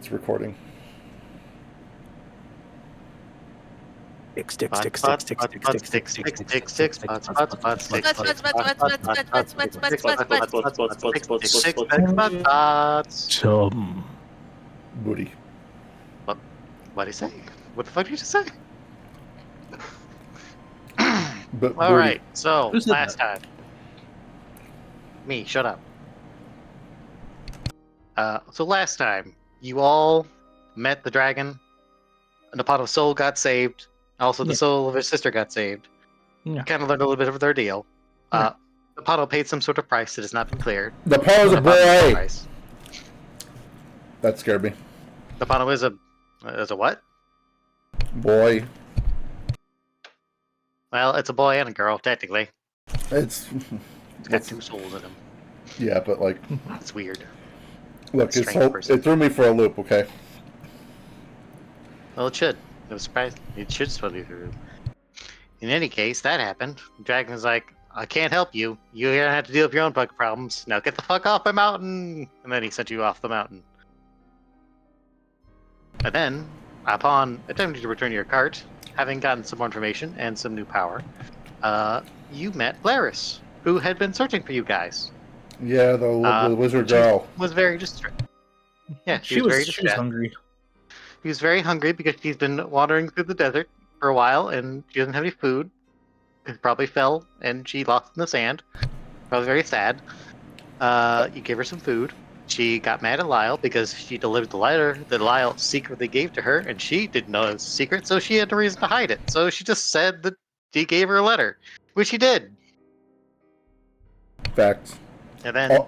It's recording. Chum. Booty. What did he say? What the fuck did you just say? But All right, so Who said last time. Me, shut up. So last time, you all met the dragon, and the pot of soul got saved. Also, the Yeah. soul of his sister got saved. Yeah. You kind of learned a little bit of their deal. Yeah. The pot paid some sort of price that has not been cleared. the Po's a The Pano boy. price. That scared me. The Pano is a what? Boy. Well, it's a boy and a girl, technically. It's Got two souls in him. yeah, but like, It's weird. look, Strange person. it threw me for a loop. Okay. Well, it should. It was surprised. It should still be through. In any case, that happened. The dragon's like, I can't help you. You're gonna have to deal with your own fucking problems. Now get the fuck off my mountain! And then he sent you off the mountain. And then, upon attempting to return your cart, having gotten some more information and some new power, you met Laris, who had been searching for you guys. Yeah, the wizard She girl. was very distressed. Yeah, She was very she was distressed. hungry. He was very hungry because she's been wandering through the desert for a while and she doesn't have any food. She probably fell and she lost in the sand. Probably very sad. You gave her some food. She got mad at Lyle because she delivered the letter that Lyle secretly gave to her and she didn't know it was a secret, so she had no reason to hide it. So she just said that he gave her a letter, which he did. Facts. And then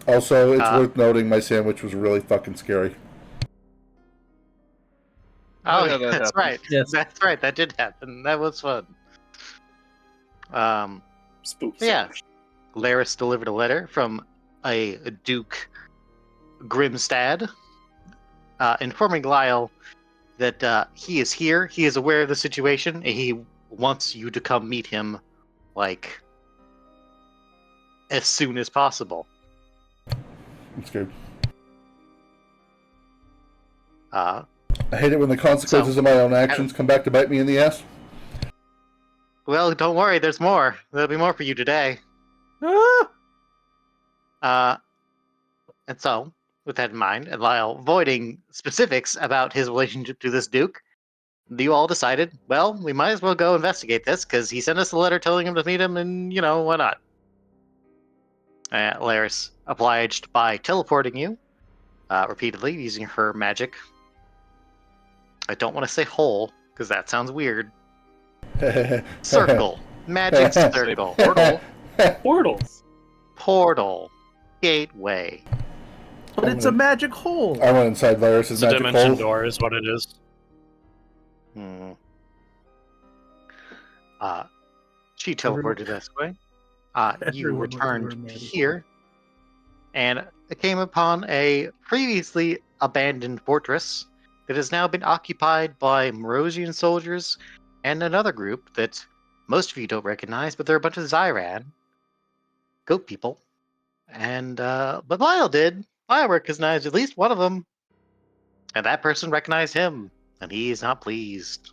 Also, it's worth noting my sandwich was really fucking scary. Oh, yeah, that that's happened. right. Yes. That's right. That did happen. That was fun. Spooks. Yeah. Laris delivered a letter from a Duke Grimstad, informing Lyle that he is here. He is aware of the situation, and he wants you to come meet him, like, as soon as possible. I'm scared. Uh, I hate it when the consequences of my own actions come back to bite me in the ass. well, don't worry. There's more. There'll be more for you today. And so, with that in mind, and Lyle avoiding specifics about his relationship to this Duke, you all decided, well, we might as well go investigate this, because he sent us a letter telling him to meet him, and, you know, why not? Laris obliged by teleporting you, repeatedly, using her magic. I don't want to say hole, because that sounds weird. Circle. Magic circle. Portal. Portals. Portal. Gateway. But it's a magic hole. I went inside Laris's It's a magic dimension hole. door is what it is. She teleported this way. You Everyone went returned through a magic here, and came upon a previously abandoned fortress that has now been occupied by Morosian soldiers and another group that most of you don't recognize, but they're a bunch of Zyran goat people. And but Lyle did. Lyle recognized at least one of them, and that person recognized him, and he is not pleased.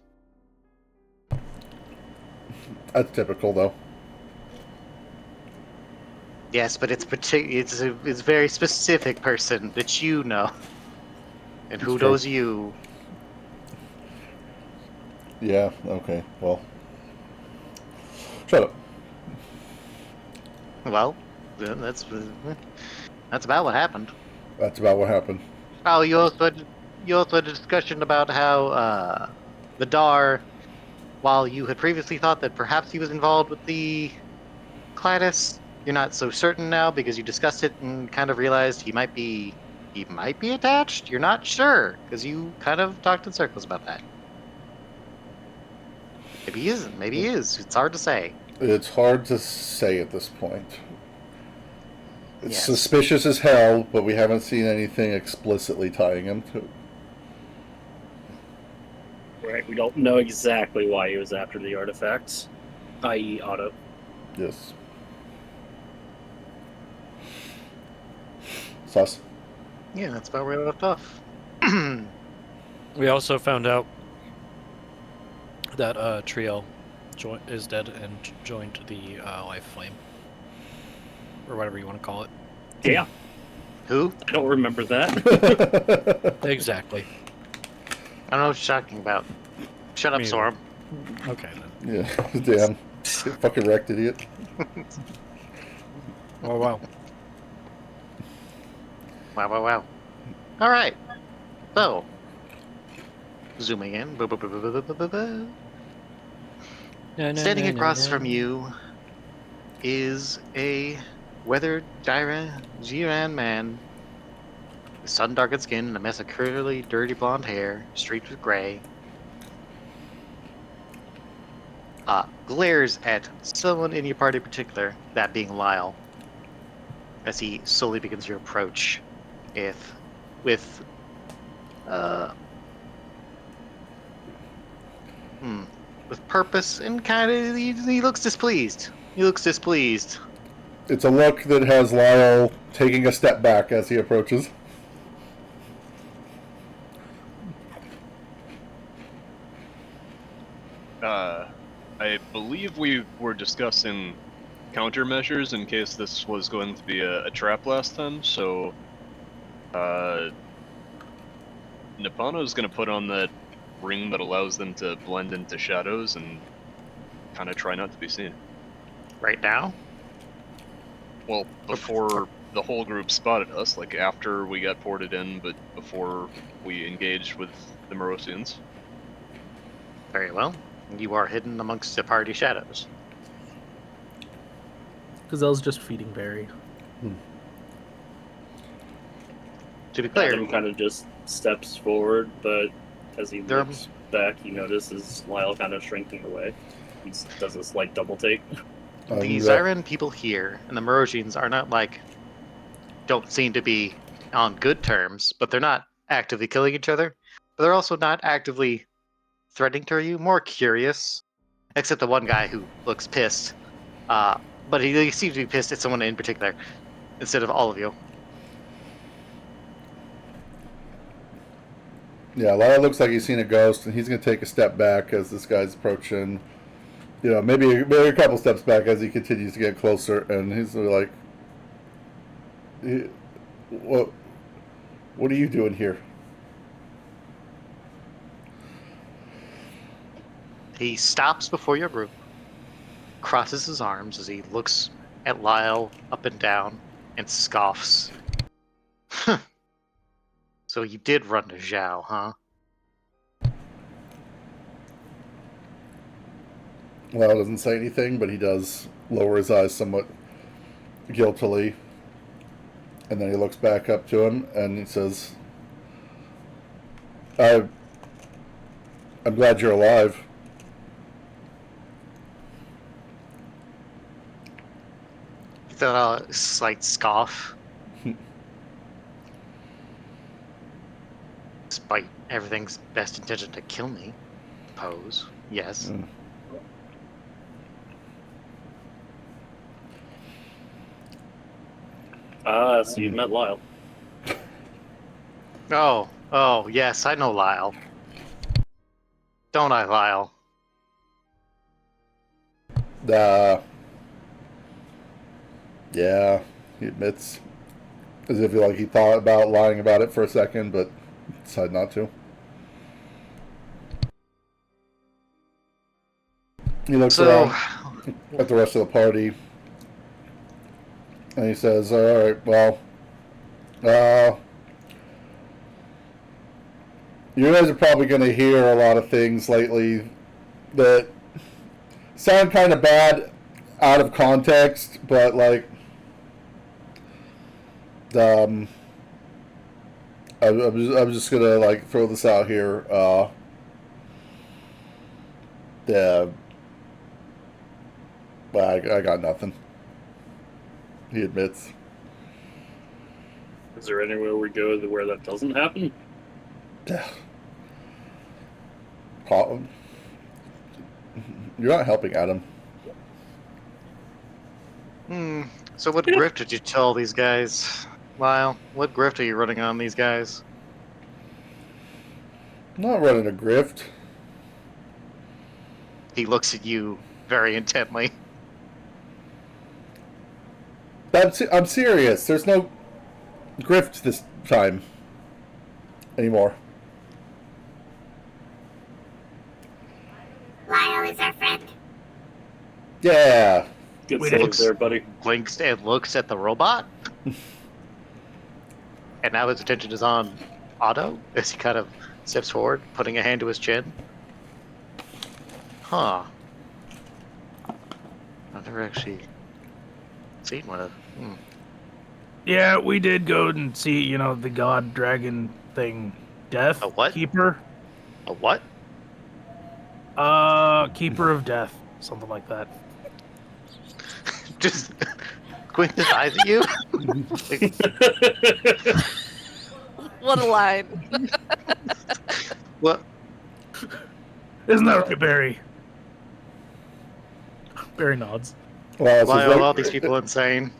That's typical, though. Yes, but it's it's a very specific person that you know, and who It's true. knows you. Yeah, okay, well. Shut up. Well, that's about what happened. That's about what happened. Oh, you also had a discussion about how Vidar, while you had previously thought that perhaps he was involved with the Cladis, you're not so certain now because you discussed it and kind of realized he might be attached. You're not sure because you kind of talked in circles about that. Maybe he isn't. Maybe he is. It's hard to say. It's hard to say at this point. It's Yes. suspicious as hell, but we haven't seen anything explicitly tying him to. Right, we don't know exactly why he was after the artifacts, i.e. Otto. Yes. Sus. Yeah, that's about where we left off. We also found out that Triel is dead and joined the Life Flame. Or whatever you want to call it. Yeah, Who? I don't remember that. Exactly. I don't know what you're talking about. Shut up, Me either. Sorum. Okay, then. Yeah, damn. Get fucking wrecked, idiot. Oh, wow. Wow. All right. So, zooming in. Standing across from you is a weathered Jiran man. With sun-darkened skin and a mess of curly, dirty blonde hair, streaked with gray. Glares at someone in your party in particular, that being Lyle, as he slowly begins to approach with purpose, and kind of he looks displeased. It's a look that has Lyle taking a step back as he approaches. I believe we were discussing countermeasures in case this was going to be a trap last time, so Nippano is going to put on that ring that allows them to blend into shadows and kind of try not to be seen. Right now? Well, before the whole group spotted us, like after we got ported in, but before we engaged with the Morosians. Very well. You are hidden amongst the party shadows. Gazelle's just feeding Barry. To be clear, Adam kind of just steps forward, but as he looks back, he notices Lyle kind of shrinking away. He does a slight double take. the Zyran people here and the Merosians are not don't seem to be on good terms, but they're not actively killing each other. But they're also not actively threatening to you, more curious. Except the one guy who looks pissed. But he seems to be pissed at someone in particular, instead of all of you. Yeah, Lyle looks like he's seen a ghost, and he's going to take a step back as this guy's approaching. You know, maybe a couple steps back as he continues to get closer, and he's like, what are you doing here? He stops before your group, crosses his arms as he looks at Lyle up and down, and scoffs. So you did run to Zhao, huh? Lyle doesn't say anything, but he does lower his eyes somewhat guiltily. And then he looks back up to him, and he says, I'm glad you're alive. He thought a slight scoff. Despite everything's best intention to kill me. Pose. Yes. So you've met Lyle. Oh, yes, I know Lyle. Don't I, Lyle? Yeah, he admits. As if he thought about lying about it for a second, but decided not to. He looks around at the rest of the party, and he says, all right, well, you guys are probably going to hear a lot of things lately that sound kind of bad out of context, but I'm just gonna throw this out here. I got nothing. He admits. Is there anywhere we go where that doesn't happen? You're not helping Adam. So what grift did you tell these guys, Lyle? What grift are you running on these guys? I'm not running a grift. He looks at you very intently. I'm serious. There's no grift this time anymore. Lyle is our friend. Yeah. Good Wait, save looks- there, buddy. Blinks and looks at the robot. And now his attention is on Otto as he kind of steps forward, putting a hand to his chin. Huh. I've never actually seen one of. Yeah, we did go and see, you know, the god dragon thing. Death? A what? Keeper? A what? Keeper of Death. Something like that. Just squint his eyes at you. What a line. What? Isn't that right, Barry? Barry nods. Well, Why this are is all these people insane?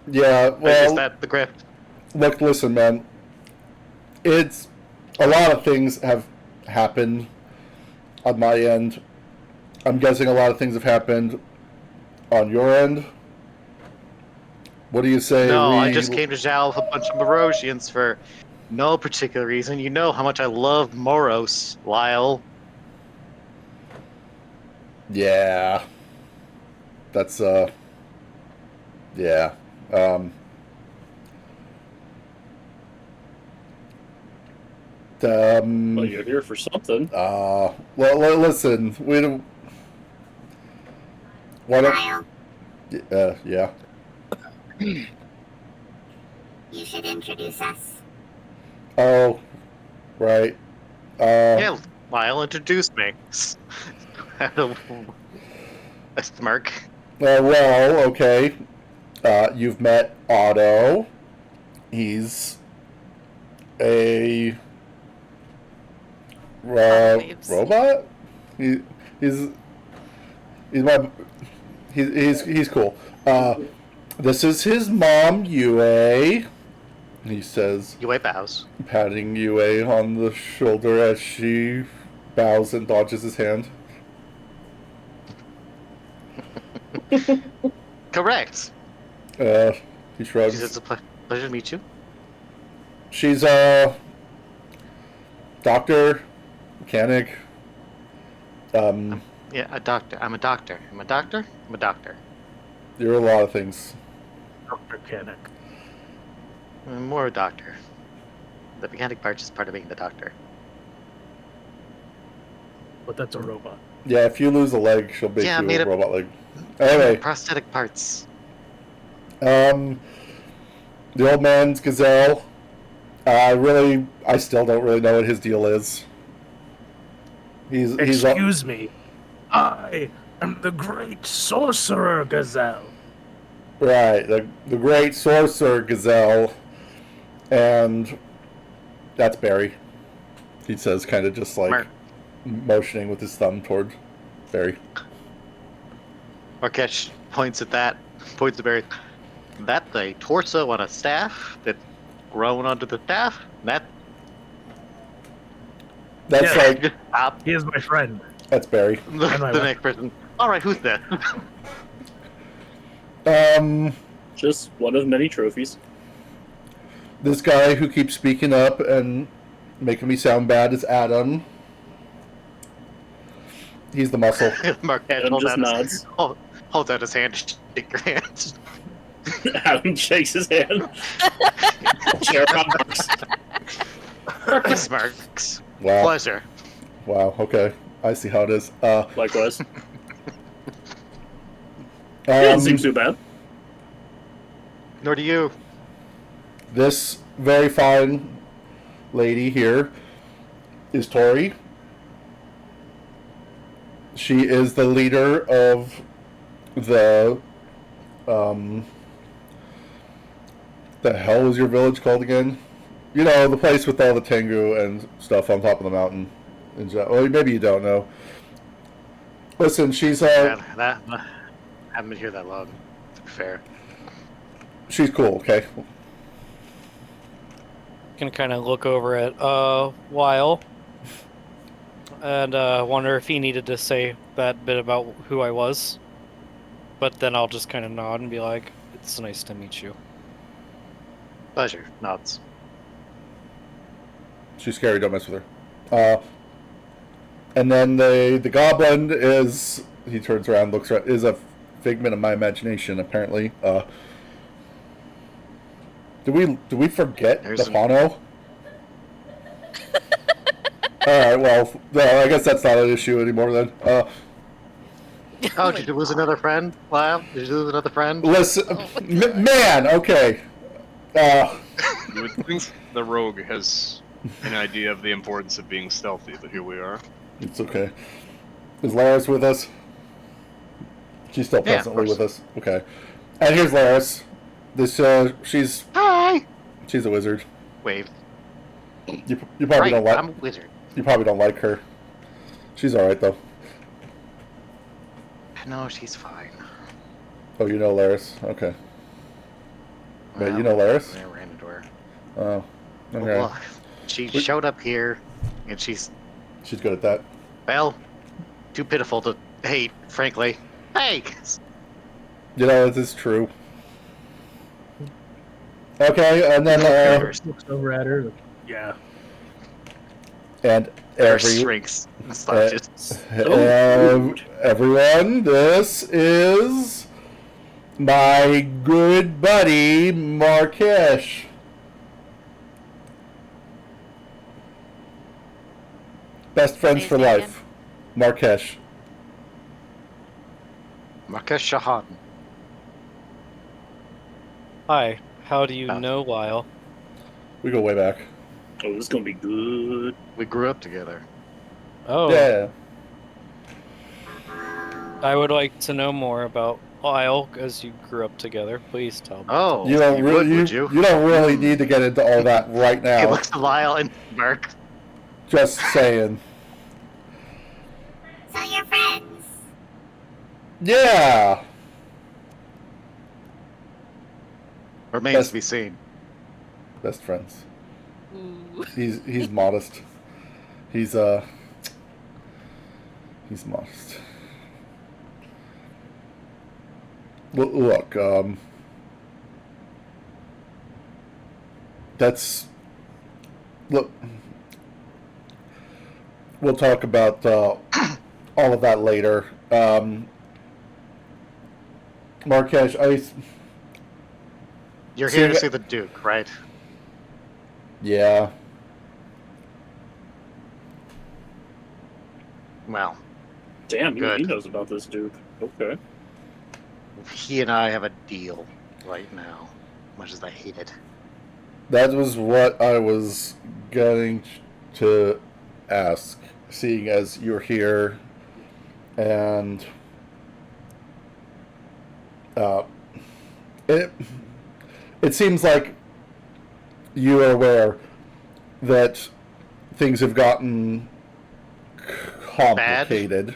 yeah. Is Well, that the grift? look, listen, man. It's a lot of things have happened on my end. I'm guessing a lot of things have happened on your end. What do you say? No, I we- just came to Zhao with a bunch of Morosians for no particular reason. You know how much I love Moros, Lyle. Yeah. That's yeah. Well, you're here for something. Well, listen, we don't. Why Lyle, don't? Yeah. you should introduce us. Oh, right. Yeah, Lyle introduced me. A smirk. Well, okay. You've met Otto. He's a Leaves. robot. He's cool. This is his mom, Yue. He says, Yue bows. patting Yue on the shoulder as she bows and dodges his hand. Correct. He She shrugs. says, it's a pleasure to meet you. She's a doctor, mechanic. Yeah, a doctor. I'm a doctor. I'm a doctor. I'm a doctor. You're a lot of things. Dr. Kanek. I'm more a doctor. The mechanic part is part of being the doctor. But that's a robot. Yeah, if you lose a leg, she'll make Yeah, I you made a a- robot leg. Anyway, Prosthetic parts. the old man's gazelle. I still don't really know what his deal is. He's Excuse me. I am the great sorcerer gazelle. right, the great sorcerer gazelle, and that's Barry. He says, kind of just like Mer- motioning with his thumb toward Barry. Markesh points at that. Points to Barry. That's a torso on a staff that's grown onto the staff. That That's Yeah. like He is my friend. that's Barry. the my wife. next person. All right, who's that? Just one of many trophies. This guy who keeps speaking up and making me sound bad is Adam. He's the muscle. Markesh Adam holds just out, nods. holds out his hand to shake your hand. Adam shakes his hand. Sherlock marks. Marcus smirks. Wow. Pleasure. Wow. Okay. I see how it is. Likewise. Doesn't seem Um, too bad. Nor do you. this very fine lady here is Tori. She is the leader of the the hell is your village called again? You know, the place with all the Tengu and stuff on top of the mountain. Well, maybe you don't know. Listen, she's Man, I haven't been here that long. To be fair. she's cool, okay? Can kind of look over at Weil. and wonder if he needed to say that bit about who I was. But then I'll just kind of nod and be like, "It's nice to meet you." Pleasure. Nods. She's scary. Don't mess with her. And then the goblin is. He turns around, looks around. Is a figment of my imagination, apparently. Do we forget There's the Pano? All right. Well, I guess that's not an issue anymore then. Oh, did you lose another friend? Wow, did you lose another friend? Listen, Oh my God. man. Okay. You would think the rogue has an idea of the importance of being stealthy, but here we are. It's okay. Is Laris with us? She's still Yeah, of presently course. with us. Okay. And here's Laris. This she's Hi. a wizard. Wave. You probably Right, don't like I'm a wizard. you probably don't like her. She's all right though. No, she's fine. Oh, you know Laris. Okay. Wait, Well, you know Laris? I ran into her. Oh. Okay. Well, look, she showed up here, and she's, She's good at that. well, too pitiful to hate, frankly. Hey! You know, this is true. Okay, and then Looks over at her. Like, yeah. and Her every shrinks and slouches. everyone, this is my good buddy Markesh. Best friends Say for his name life. Markesh. Markesh Shahan. Hi, how do you Oh. know Lyle? We go way back. Oh, this is gonna be good. We grew up together. Oh, Yeah. I would like to know more about Lyle as you grew up together. Please tell me. Oh, You don't really would you? you don't really need to get into all that right He now. looks to Lyle and Mark. Just saying. So you're friends. Yeah. Remains Yes. to be seen. Best friends. Ooh. He's modest. He's modest. Look, that's look. We'll talk about all of that later. Markesh, You're See, here to I- see the Duke, right? yeah. Well, Damn, he Good. knows about this dude. Okay. he and I have a deal right now, much as I hate it. That was what I was going to ask, seeing as you're here, and it seems like you are aware that things have gotten complicated.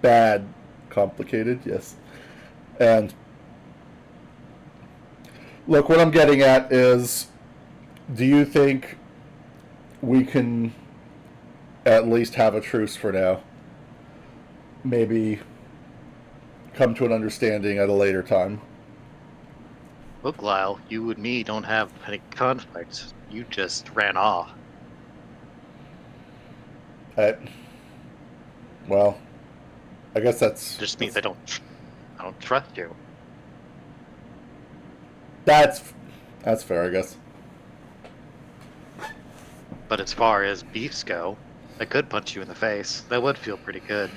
Bad, complicated, yes. And look, what I'm getting at is, do you think we can at least have a truce for now? Maybe come to an understanding at a later time. Look, Lyle, you and me don't have any conflicts. You just ran off. Well, I guess that's Just means I don't trust you. that's fair, I guess. But as far as beefs go, I could punch you in the face. That would feel pretty good.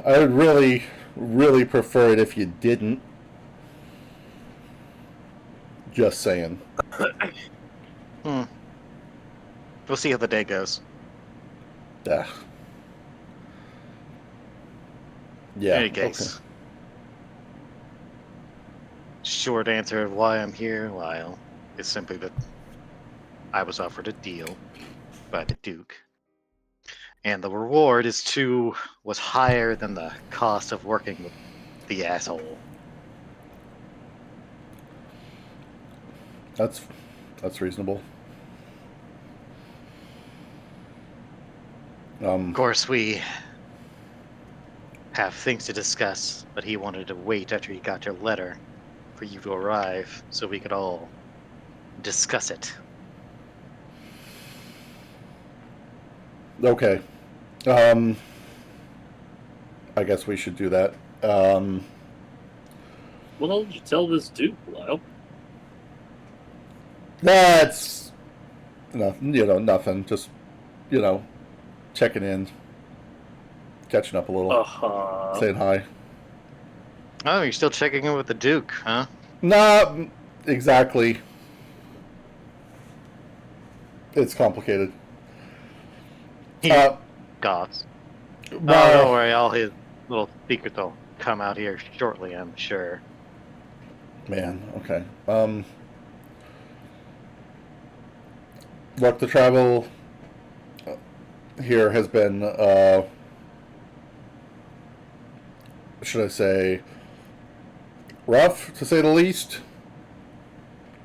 I would really, really prefer it if you didn't. Just saying. We'll see how the day goes. Yeah. Yeah. In any case, short answer of why I'm here, Lyle, is simply that I was offered a deal by the Duke, and the reward was higher than the cost of working with the asshole. That's reasonable. Of course, we have things to discuss, but he wanted to wait after he got your letter for you to arrive so we could all discuss it. Okay. I guess we should do that. What else did you tell this dude, Lyle? That's nothing. Just checking in, catching up a little, saying hi. Oh, you're still checking in with the Duke, huh? Not exactly. It's complicated. Goths. Oh, Well, don't worry, all his little secrets will come out here shortly, I'm sure. man, okay. Look, the travel here has been, should I say, rough, to say the least.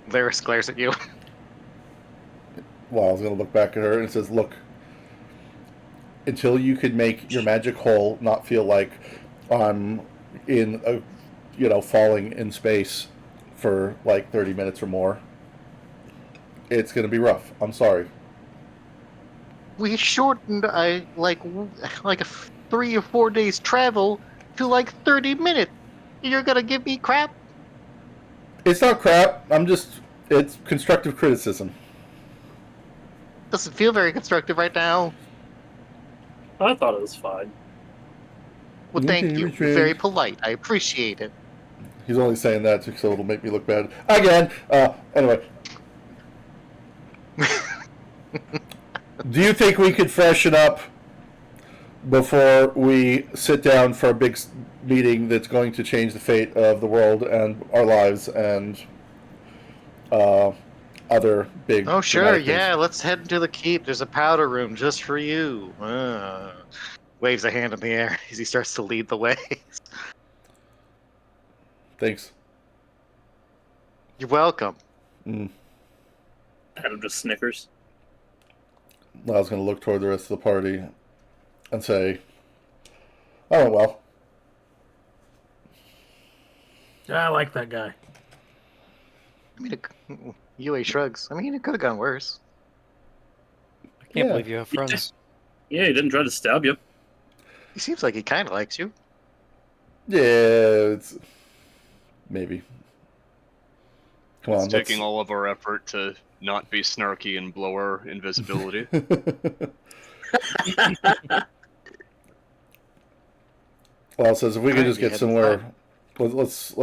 Laris glares at you. Well, I was going to look back at her and says, look, until you could make your magic hole not feel like I'm in falling in space for like 30 minutes or more, it's going to be rough. I'm sorry. We shortened like a 3 or 4 days travel to like 30 minutes. You're gonna give me crap? It's not crap. It's constructive criticism. Doesn't feel very constructive right now. I thought it was fine. Well, thank Okay, you. Richard. You're very polite. I appreciate it. He's only saying that so it'll make me look bad. Again, anyway. Do you think we could freshen up before we sit down for a big meeting that's going to change the fate of the world and our lives and other big... Oh, sure. dramatic things? Yeah, let's head into the keep. There's a powder room just for you. Waves a hand in the air as he starts to lead the way. Thanks. You're welcome. Adam just snickers. I was going to look toward the rest of the party and say, oh, well. I like that guy. I mean, UA shrugs. I mean, it could have gone worse. I can't Yeah. believe you have friends. Yeah, he didn't try to stab you. He seems like he kind of likes you. Yeah, it's... maybe. Come on, It's taking all of our effort to not be snarky and blow our invisibility. Well, it says if we could Alright, just you get had somewhere, let's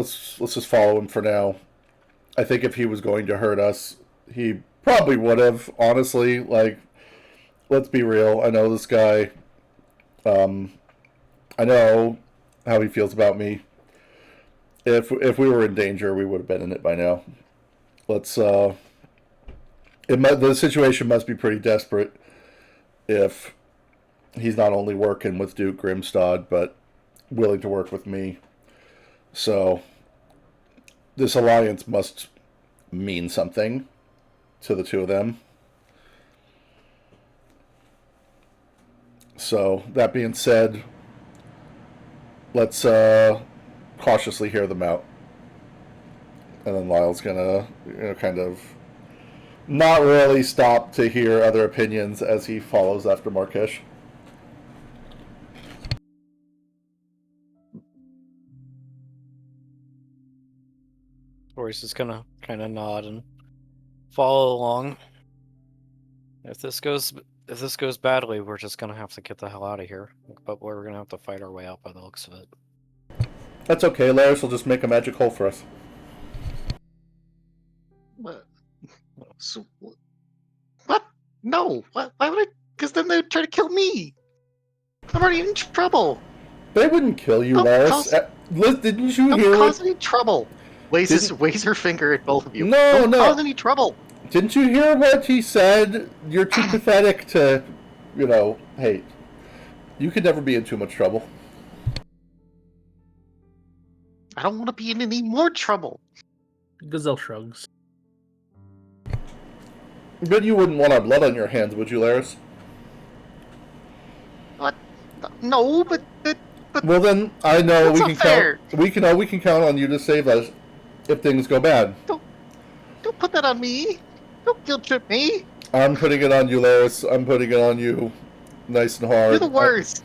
just follow him for now. I think if he was going to hurt us, he probably would have. Honestly, like, let's be real. I know this guy. I know how he feels about me. If we were in danger, we would have been in it by now. Let's. The situation must be pretty desperate if he's not only working with Duke Grimstad, but willing to work with me. So this alliance must mean something to the two of them. So that being said, let's cautiously hear them out. And then Lyle's gonna kind of not really stop to hear other opinions as he follows after Markesh. Boris is gonna kind of nod and follow along. If this goes badly, we're just gonna have to get the hell out of here. But we're gonna have to fight our way out by the looks of it. That's okay. Laris will just make a magic hole for us. What? So, what? No. What? Why would I? Because then they'd try to kill me. I'm already in trouble. They wouldn't kill you, Don't Laris. cause- Didn't you Don't hear cause what? any trouble. Waves her finger at both of you. No, Don't no. cause any trouble. Didn't you hear what he said? You're too pathetic to, hate. You could never be in too much trouble. I don't want to be in any more trouble. Gazelle shrugs. But you wouldn't want our blood on your hands, would you, Laris? No, but Well, then I know That's we not can fair. count. We can count on you to save us if things go bad. don't put that on me. Don't guilt trip me. I'm putting it on you, Lois. I'm putting it on you, nice and You're hard. the worst.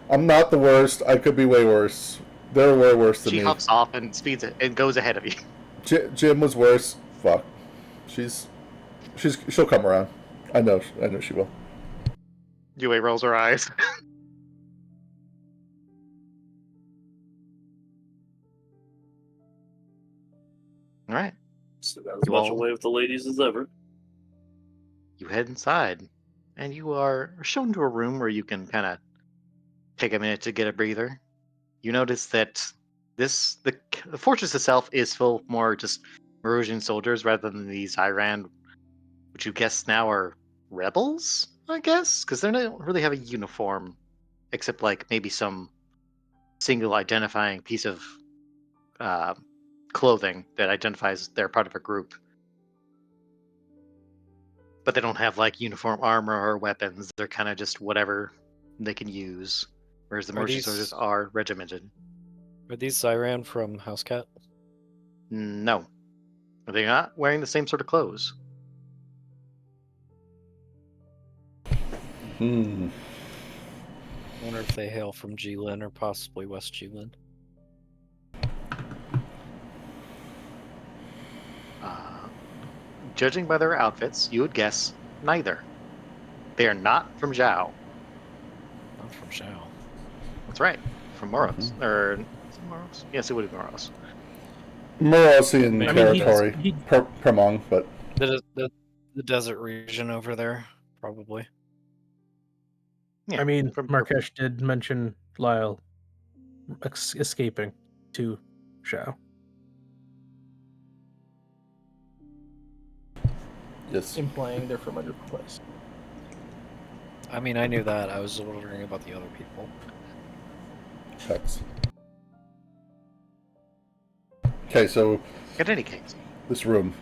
I'm not the worst. I could be way worse. They're way worse than She me. huffs off and speeds it and goes ahead of you. Jim was worse. Fuck. She'll come around. I know she will. Yue rolls her eyes. All right. So got as You much all- away with the ladies as ever. You head inside, and you are shown to a room where you can kind of take a minute to get a breather. You notice that the fortress itself is full of more just Marusian soldiers rather than these Iran, which you guess now are rebels. I guess because they don't really have a uniform, except like maybe some single identifying piece of uh, clothing that identifies they're part of a group. But they don't have like uniform armor or weapons. They're kind of just whatever they can use. Whereas the Marusian soldiers are regimented. Are these Zyran from House Cat? No. They're not wearing the same sort of clothes. Hmm. I wonder if they hail from G-Lin or possibly West G-Lin. Judging by their outfits, you would guess neither. They are not from Zhao. Not from Zhao. That's right. From Moros. Or, is it Moros? Yes, it would be Moros. Morosian I mean, territory. Premong, but The desert region over there, probably. Yeah, I mean, from Markesh did mention Lyle escaping to Zhao. yes. Implying they're from a different place. I mean, I knew that. I was wondering about the other people. Hex. Okay, so In any case, this room.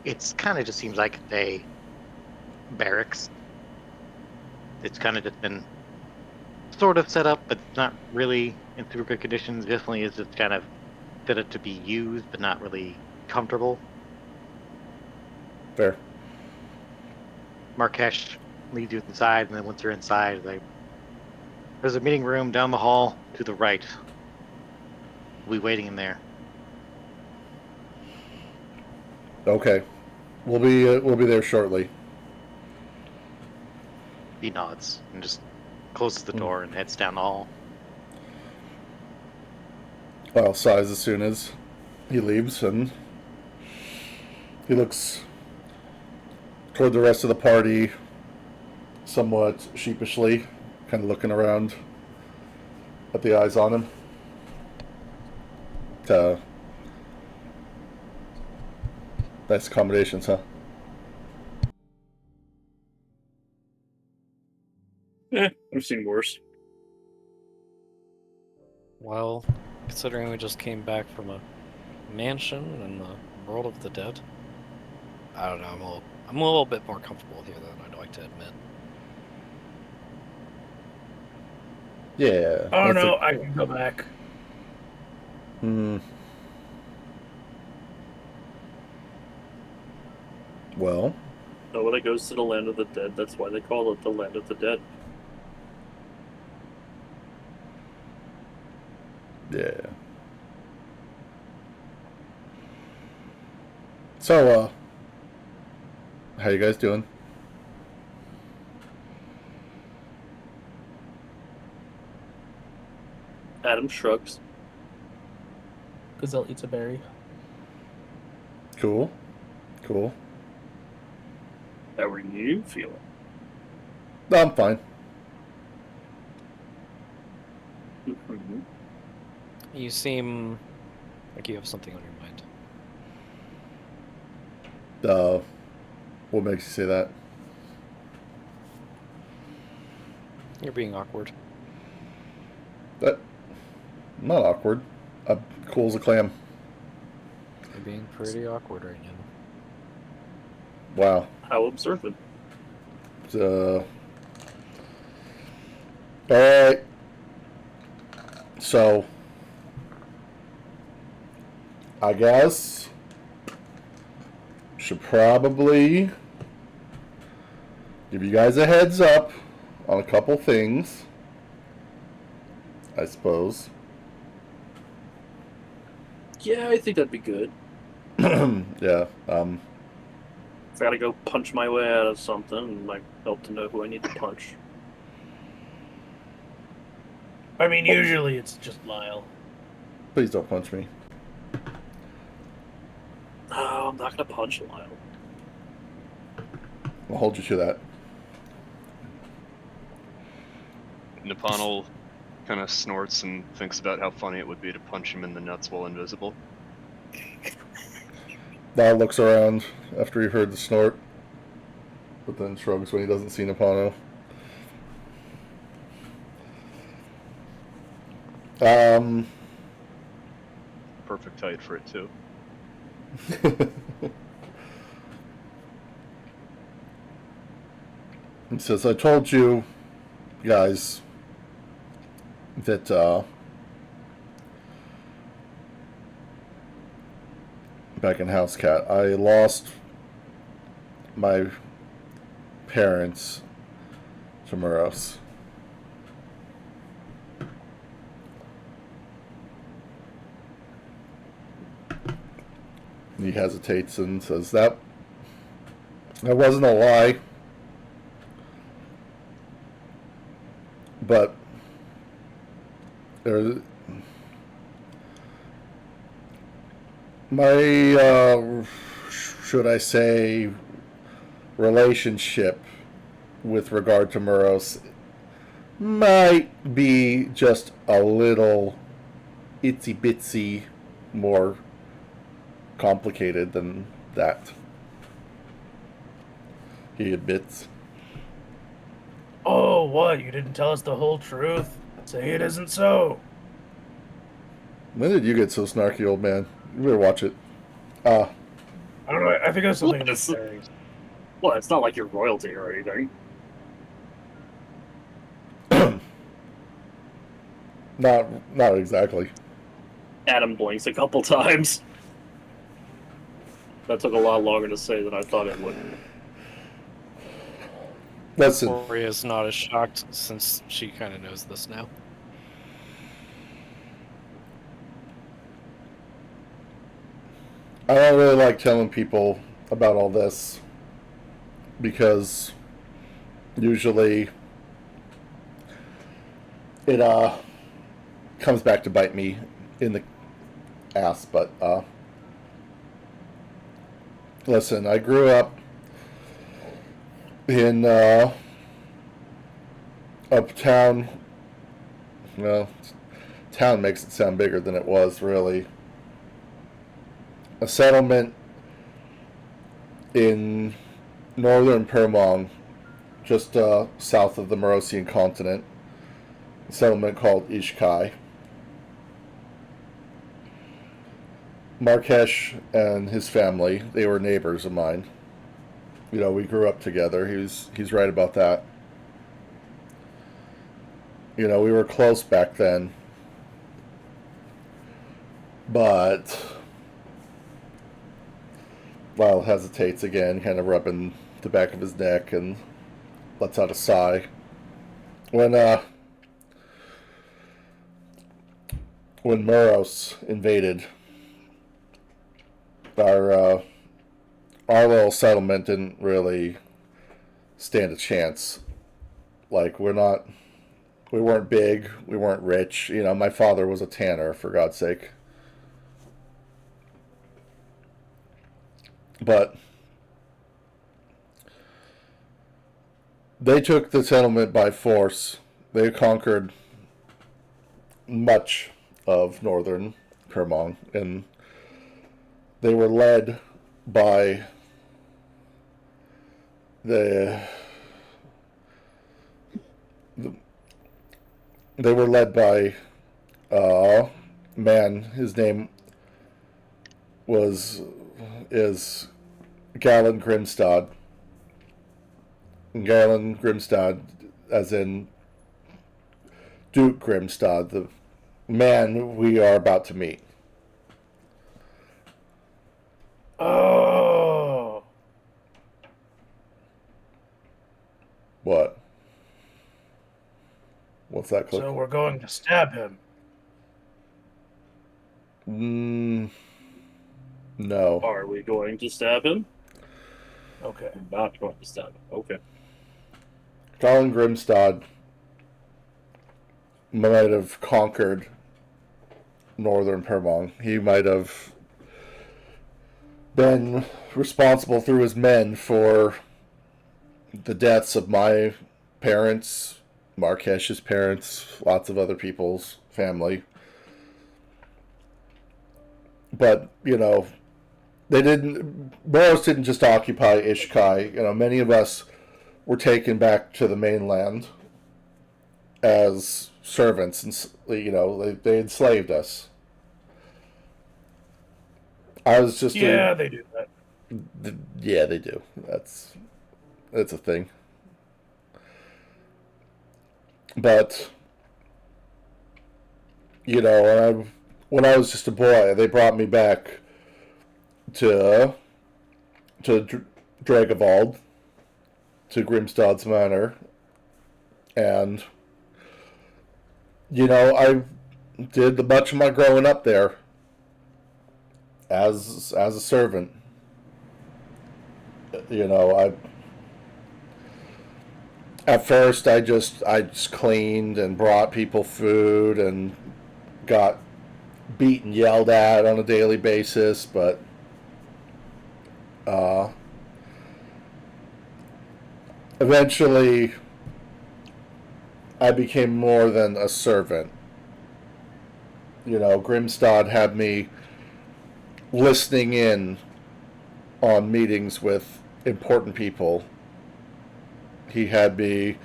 it's kind of just seems like a barracks. It's kind of just been sort of set up, but not really in super good conditions. Definitely is just kind of set up to be used, but not really comfortable. Fair. Markesh leads you inside, and then once you're inside, there's a meeting room down the hall to the right. We'll be waiting in there. Okay. We'll be there shortly. He nods and just closes the door and heads down the hall. Well, sighs as soon as he leaves, and he looks toward the rest of the party somewhat sheepishly, kind of looking around at the eyes on him. Nice accommodations, huh? I've seen worse. Well, considering we just came back from a mansion in the world of the dead, I don't know. I'm a little bit more comfortable here than I'd like to admit. Yeah. Oh no, I can go back. Well. Nobody goes to the land of the dead. That's why they call it the land of the dead. Yeah. So, how you guys doing? Adam shrugs. Gazelle eats a berry. Cool. Cool. How are you feeling? No, I'm fine. Mhm. You seem like you have something on your mind. What makes you say that? You're being awkward. That not awkward. Cool as a clam. You're being pretty awkward right now. Wow. How observant. Alright. So, I guess should probably give you guys a heads up on a couple things, I suppose. Yeah, I think that'd be good. Yeah. If I gotta go punch my way out of something, it might help to know who I need to punch. I mean, usually it's just Lyle. Please don't punch me. No, I'm not gonna punch Lyle. I'll hold you to that. Napanel kind of snorts and thinks about how funny it would be to punch him in the nuts while invisible. Lyle looks around after he heard the snort, but then shrugs when he doesn't see Napano. Perfect height for it too. He says, I told you guys that back in House Cat, I lost my parents to Muros. He hesitates and says, that wasn't a lie. But my, should I say, relationship with regard to Muros might be just a little itsy bitsy more complicated than that. He admits. Oh, what? You didn't tell us the whole truth? Say it isn't so. When did you get so snarky, old man? You better watch it. I don't know. I think that's something What? necessary. Well, it's not like you're royalty or anything. Not exactly. Adam blinks a couple times. That took a lot longer to say than I thought it would. Listen, Oria's not as shocked since she kind of knows this now. I don't really like telling people about all this because usually it comes back to bite me in the ass. But listen, I grew up in uptown. Well, town makes it sound bigger than it was, really. A settlement in northern Permong, just south of the Morosian continent. A settlement called Ishkai. Markesh and his family, they were neighbors of mine. You know, we grew up together. He's right about that. You know, we were close back then. But Lyle hesitates again, kind of rubbing the back of his neck, and lets out a sigh. When Muros invaded, our little settlement didn't really stand a chance. Like, we weren't big, we weren't rich. You know, my father was a tanner, for God's sake. But they took the settlement by force. They conquered much of northern Kermong, and they were led by they were led by man. His name is Galen Grimstad. Galen Grimstad, as in Duke Grimstad, the man we are about to meet. Oh. What? What's that, Cliff? So we're going to stab him. No. Are we going to stab him? Okay. I'm not going to stab him. Okay. Colin Grimstad might have conquered northern Permong. He might have been responsible through his men for the deaths of my parents, Markesh's parents, lots of other people's family. But, you know, Boros didn't just occupy Ishkai. You know, many of us were taken back to the mainland as servants, and, you know, they enslaved us. I was just Yeah, they do that. Yeah, they do. That's a thing. But you know, when I was just a boy, they brought me back to Dragavald, to Grimstad's Manor, and you know, I did much of my growing up there as a servant. You know, at first I just cleaned and brought people food and got beat and yelled at on a daily basis, but eventually I became more than a servant. You know, Grimstad had me listening in on meetings with important people. He had me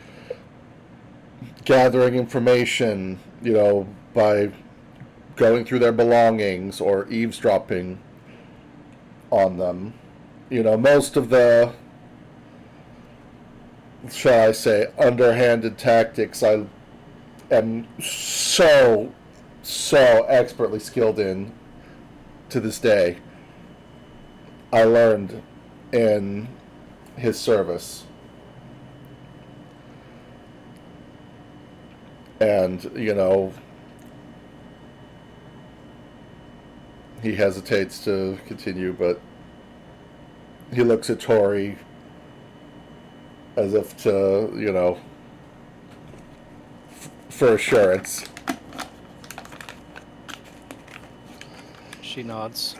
gathering information, you know, by going through their belongings or eavesdropping on them. You know, most of the, shall I say, underhanded tactics I am so expertly skilled in to this day, I learned in his service. And, you know, he hesitates to continue, but he looks at Tori as if to, you know, for assurance. She nods.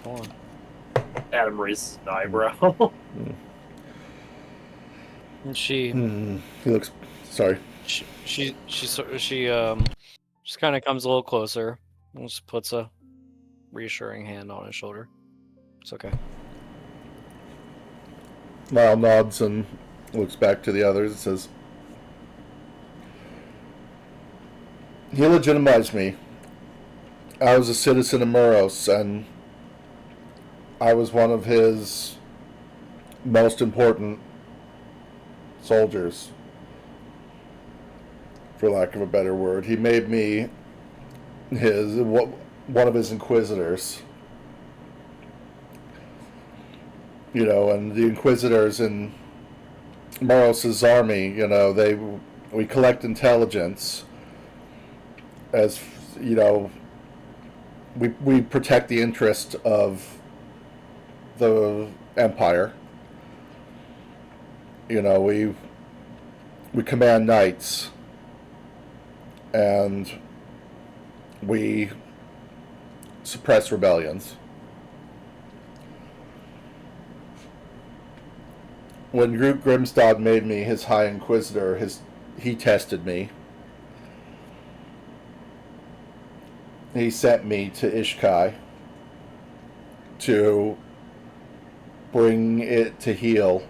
Go on. Adam raises an eyebrow. And she He looks... Sorry. she just kind of comes a little closer and just puts a reassuring hand on his shoulder. It's okay. Lyle nods and looks back to the others and says, he legitimized me. I was a citizen of Muros, and I was one of his most important soldiers, for lack of a better word. He made me one of his inquisitors. You know, and the inquisitors in Moros's army, you know, we collect intelligence. As you know, we protect the interest of the empire. You know, we command knights, and we suppress rebellions. When Groot Grimstad made me his High Inquisitor, he tested me. He sent me to Ishkai to bring it to heel,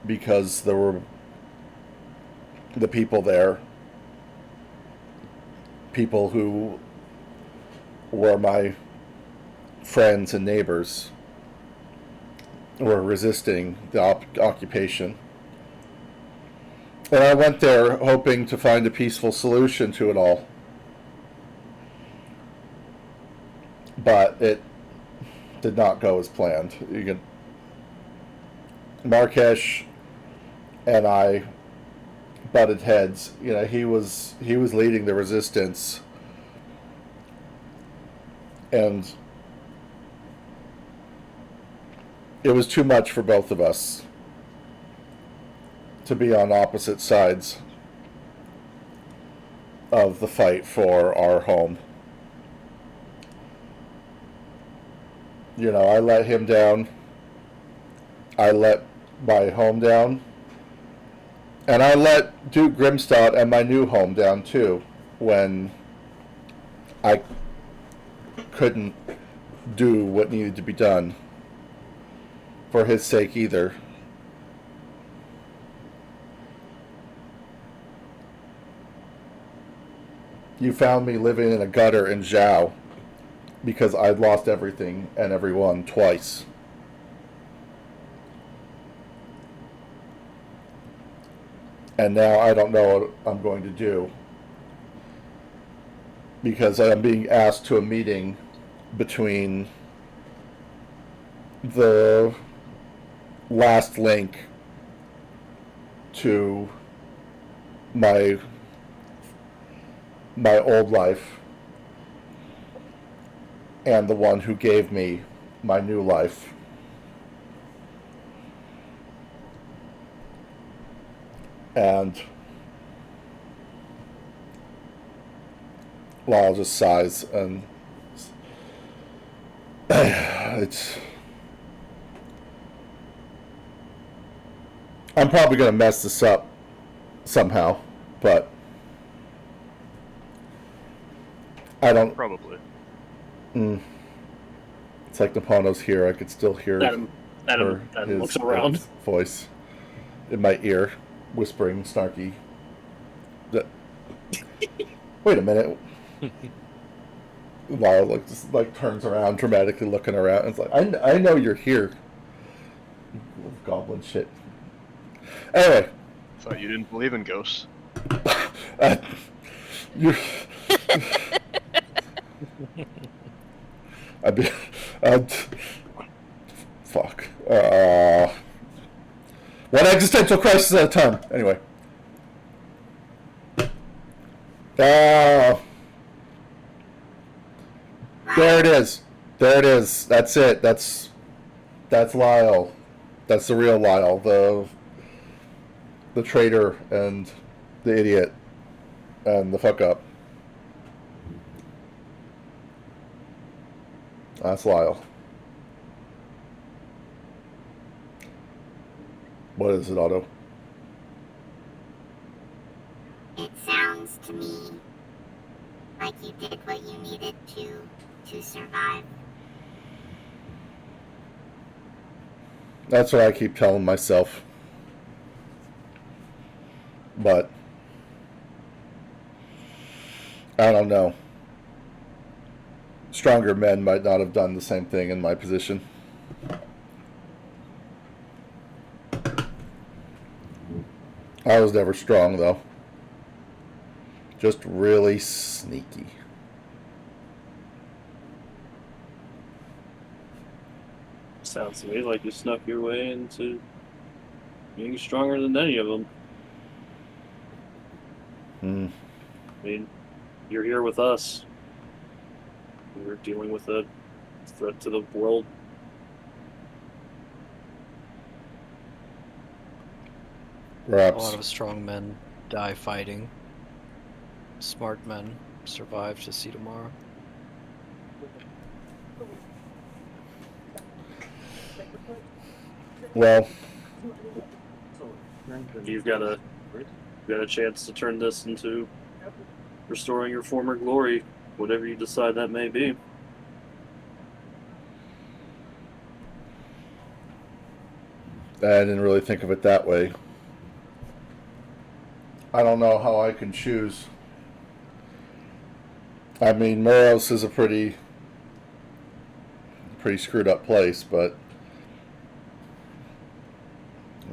because there were the people there, people who were my friends and neighbors, were resisting the occupation. And I went there hoping to find a peaceful solution to it all. But it did not go as planned. Markesh and I butted heads. You know, he was leading the resistance, and it was too much for both of us to be on opposite sides of the fight for our home. You know, I let him down. I let my home down. And I let Duke Grimstad and my new home down too when I couldn't do what needed to be done for his sake either. You found me living in a gutter in Zhao because I'd lost everything and everyone twice. And now I don't know what I'm going to do because I'm being asked to a meeting between the last link to my old life and the one who gave me my new life. And Lyle just sighs, and I'm probably going to mess this up somehow, but I don't. Probably. It's like Napono's here. I could still hear Adam looks around. Voice in my ear, whispering, snarky. Wait a minute. Lyle just turns around, dramatically looking around, and it's like, I know you're here. Goblin shit. Anyway. Thought you didn't believe in ghosts. You're. Fuck. One existential crisis at a time. Anyway. There it is. There it is. That's it. That's Lyle. That's the real Lyle. The traitor and the idiot and the fuck up. That's Lyle. What is it, Otto? It sounds to me like you did what you needed to survive. That's what I keep telling myself. But I don't know. Stronger men might not have done the same thing in my position. I was never strong, though. Just really sneaky. Sounds to me like you snuck your way into being stronger than any of them. I mean, you're here with us. We're dealing with a threat to the world. Perhaps. A lot of strong men die fighting. Smart men survive to see tomorrow. Well, You've got a chance to turn this into restoring your former glory, whatever you decide that may be. I didn't really think of it that way. I don't know how I can choose. I mean, Moros is a pretty screwed up place, but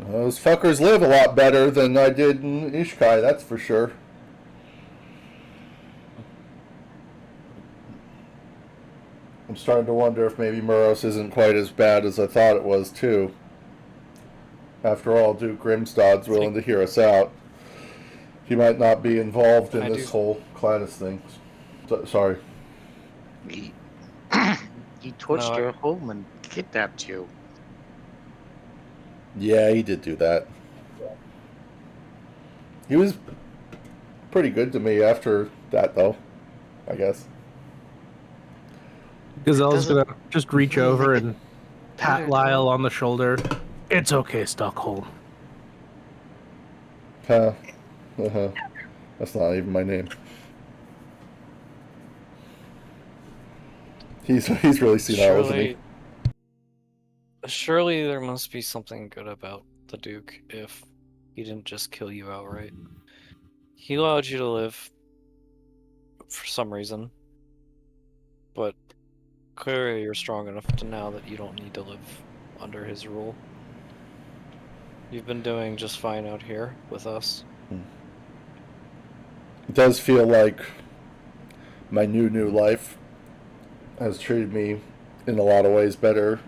Those fuckers live a lot better than I did in Ishkai, that's for sure. I'm starting to wonder if maybe Muros isn't quite as bad as I thought it was, too. After all, Duke Grimstad's willing to hear us out. He might not be involved in this whole Cladis thing. Sorry. He torched your home and kidnapped you. Yeah, he did do that. He was pretty good to me after that, though, I guess. Gazelle's gonna just reach over and pat Lyle on the shoulder. It's okay, Stockholm. That's not even my name. He's really senile, isn't he? Surely there must be something good about the Duke if he didn't just kill you outright. He allowed you to live for some reason, but clearly you're strong enough to now that you don't need to live under his rule. You've been doing just fine out here with us. It does feel like my new life has treated me in a lot of ways better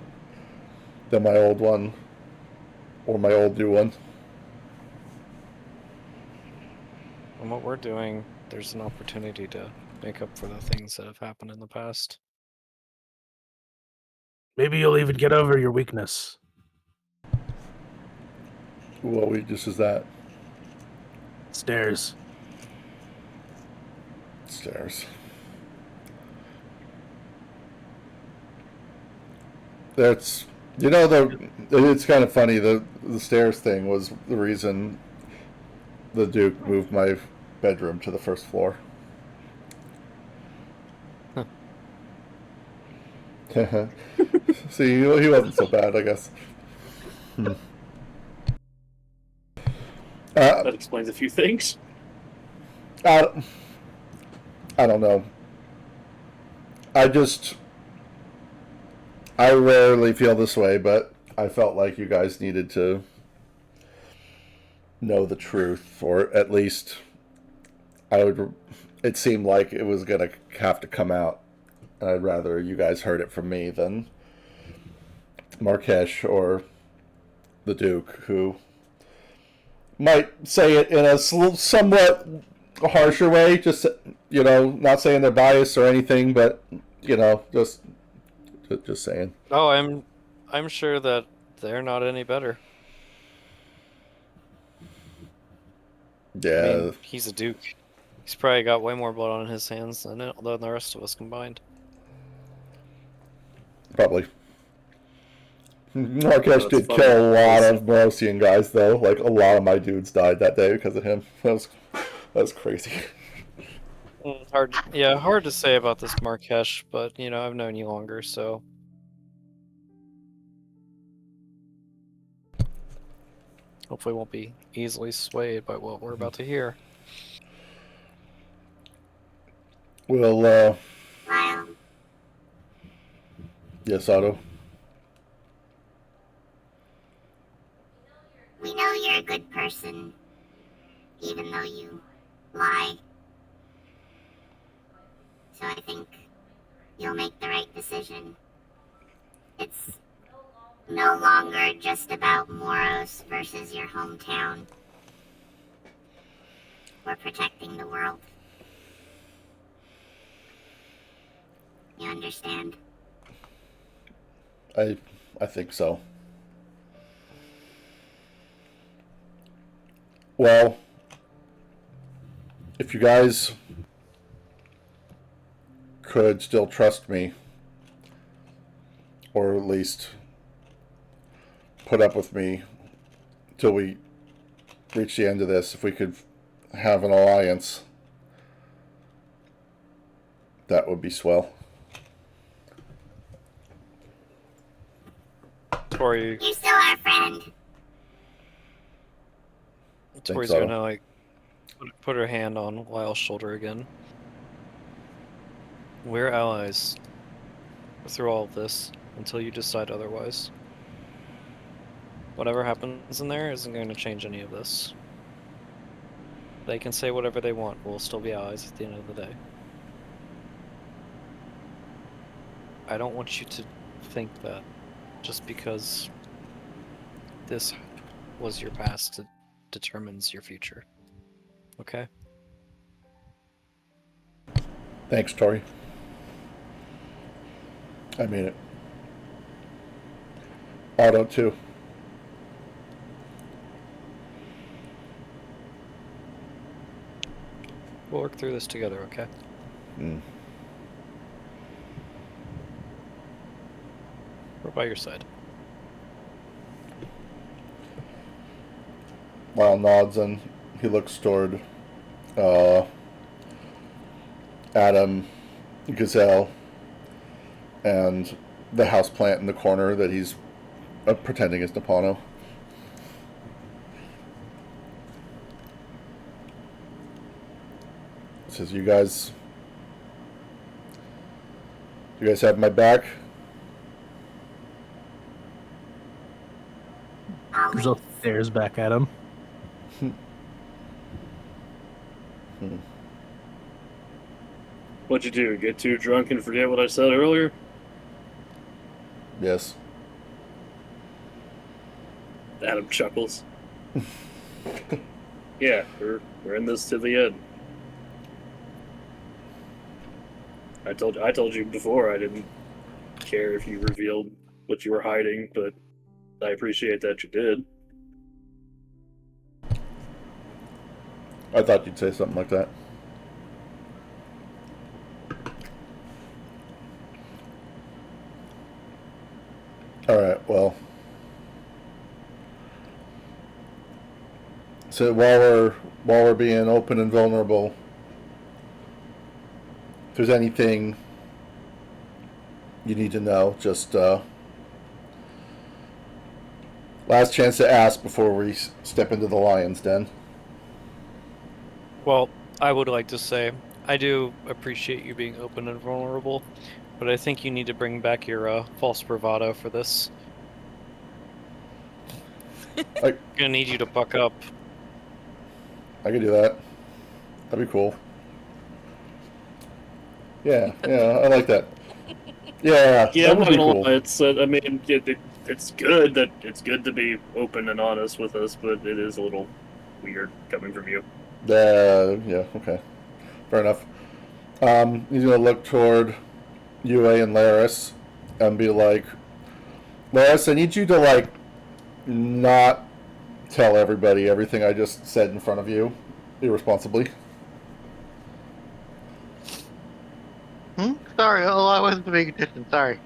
than my old one or my old new one. And what we're doing, there's an opportunity to make up for the things that have happened in the past. Maybe you'll even get over your weakness. What weakness is that? Stairs. Stairs. That's, you know, it's kind of funny, the stairs thing was the reason the Duke moved my bedroom to the first floor. See, he wasn't so bad, I guess. That explains a few things. I don't know. I rarely feel this way, but I felt like you guys needed to know the truth, or at least it seemed like it was going to have to come out. I'd rather you guys heard it from me than Markesh or the Duke, who might say it in a somewhat harsher way, just, you know, not saying they're biased or anything, but, you know, just saying. Oh, I'm sure that they're not any better. Yeah. I mean, he's a Duke. He's probably got way more blood on his hands than the rest of us combined. Probably. Markesh did kill a lot of Morosian guys, though. Like, a lot of my dudes died that day because of him. That was crazy. Hard to say about this Markesh, but, you know, I've known you longer, so... hopefully won't be easily swayed by what we're about to hear. Well, yes, Otto? We know you're a good person, even though you lie. So I think you'll make the right decision. It's no longer just about Moros versus your hometown. We're protecting the world. You understand? I think so. Well, if you guys could still trust me, or at least put up with me till we reach the end of this, if we could have an alliance, that would be swell. Tori... You're still our friend. Tori's so. gonna, like, put her hand on Lyle's shoulder again. We're allies through all of this, until you decide otherwise. Whatever happens in there isn't going to change any of this. They can say whatever they want. We'll still be allies at the end of the day. I don't want you to think that just because this was your past, it determines your future. Okay? Thanks, Tori. I mean it. Auto too. We'll work through this together, okay? Mm. We're by your side. Lyle nods and he looks toward Adam, Gazelle, and the houseplant in the corner that he's pretending is Napano. Says, you guys have my back? Grizel stares back at him. What'd you do? Get too drunk and forget what I said earlier? Yes. Adam chuckles. Yeah, we're in this to the end. I told you before I didn't care if you revealed what you were hiding, but I appreciate that you did. I thought you'd say something like that. Alright, well. So while we're being open and vulnerable, if there's anything you need to know, just last chance to ask before we step into the lion's den. Well, I would like to say, I do appreciate you being open and vulnerable, but I think you need to bring back your false bravado for this. I'm gonna need you to buck up. I could do that. That'd be cool. Yeah, I like that. Yeah, Yeah, that I'm would not be gonna cool. lie. It's I mean, it's good to be open and honest with us, but it is a little weird coming from you. Yeah, okay. Fair enough. He's gonna look toward UA and Laris and be like, Laris, I need you to, like, not tell everybody everything I just said in front of you irresponsibly. Sorry, I wasn't paying attention. Sorry.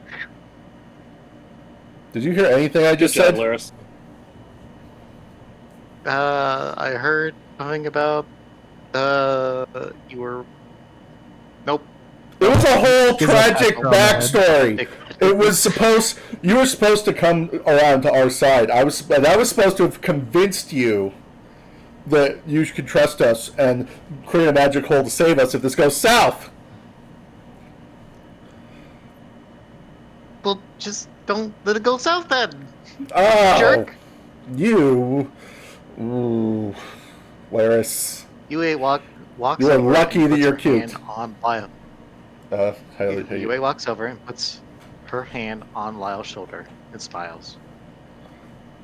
Did you hear anything I just Good job, said? Laris. I heard something about you were. Nope. It was a whole He's a tragic pastoral man. backstory. It was supposed. You were supposed to come around to our side. I was supposed to have convinced you that you could trust us and create a magic hole to save us if this goes south. Well, just don't let it go south then. Oh, Jerk. you, ooh, Laris. UA walks You are over lucky and that puts you're her cute. hand on Lyle. UA. UA walks over and puts her hand on Lyle's shoulder and smiles.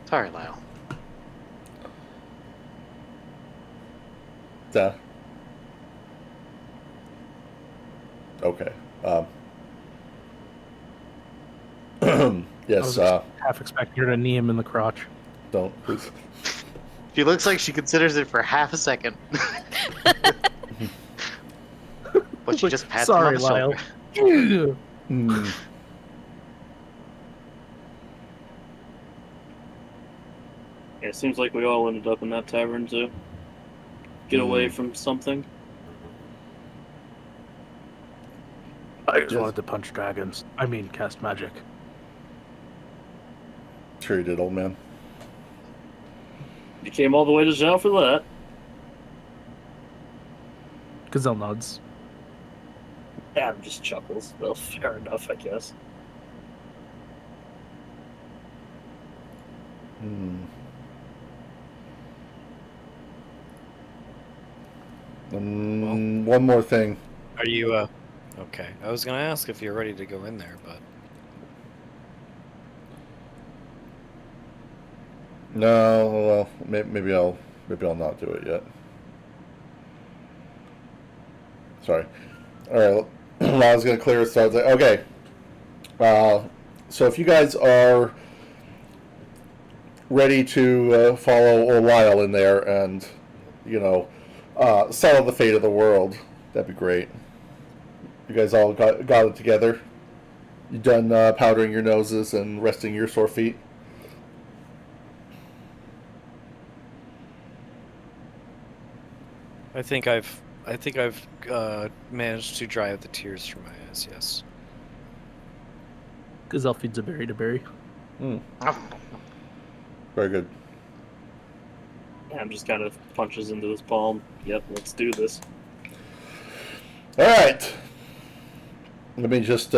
Sorry, Lyle. Okay. I Yes. was half expecting her to knee him in the crotch. Don't please. She looks like she considers it for half a second. But she just pats him on Sorry, the Lyle. shoulder. Hmm. Yeah, it seems like we all ended up in that tavern to get away from something. I just Yes. wanted to punch dragons. I mean, cast magic. Sure you did, old man. You came all the way to Zhao for that. Gazelle nods. Adam just chuckles. Well, fair enough, I guess. Hmm. One more thing. Are you okay? I was gonna ask if you're ready to go in there, but No, well, maybe I'll not do it yet. Sorry. All right. I was gonna clear it, so I was like, okay. So if you guys are ready to follow Lyle in there and, you know, settle the fate of the world, that'd be great. You guys all got it together. You done powdering your noses and resting your sore feet? I think I've managed to dry out the tears from my eyes. Yes. Gazelle feeds a berry to berry. Very good. Ham just kind of punches into his palm. Yep, let's do this. All right. Let me just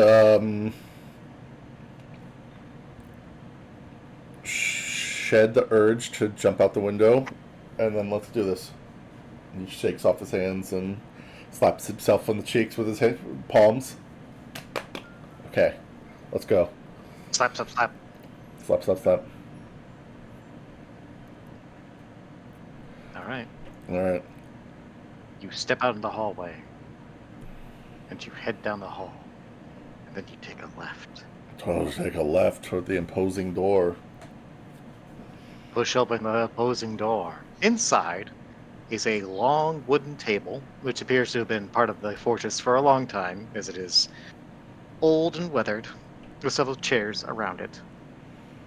shed the urge to jump out the window, and then let's do this. And he shakes off his hands and slaps himself on the cheeks with his palms. Okay, let's go. Slap, slap, slap. Slap, slap, slap. All right. All right. You step out in the hallway, and you head down the hall, and then you take a left. Take a left toward the imposing door. Push open the opposing door. Inside is a long wooden table, which appears to have been part of the fortress for a long time, as it is old and weathered, with several chairs around it.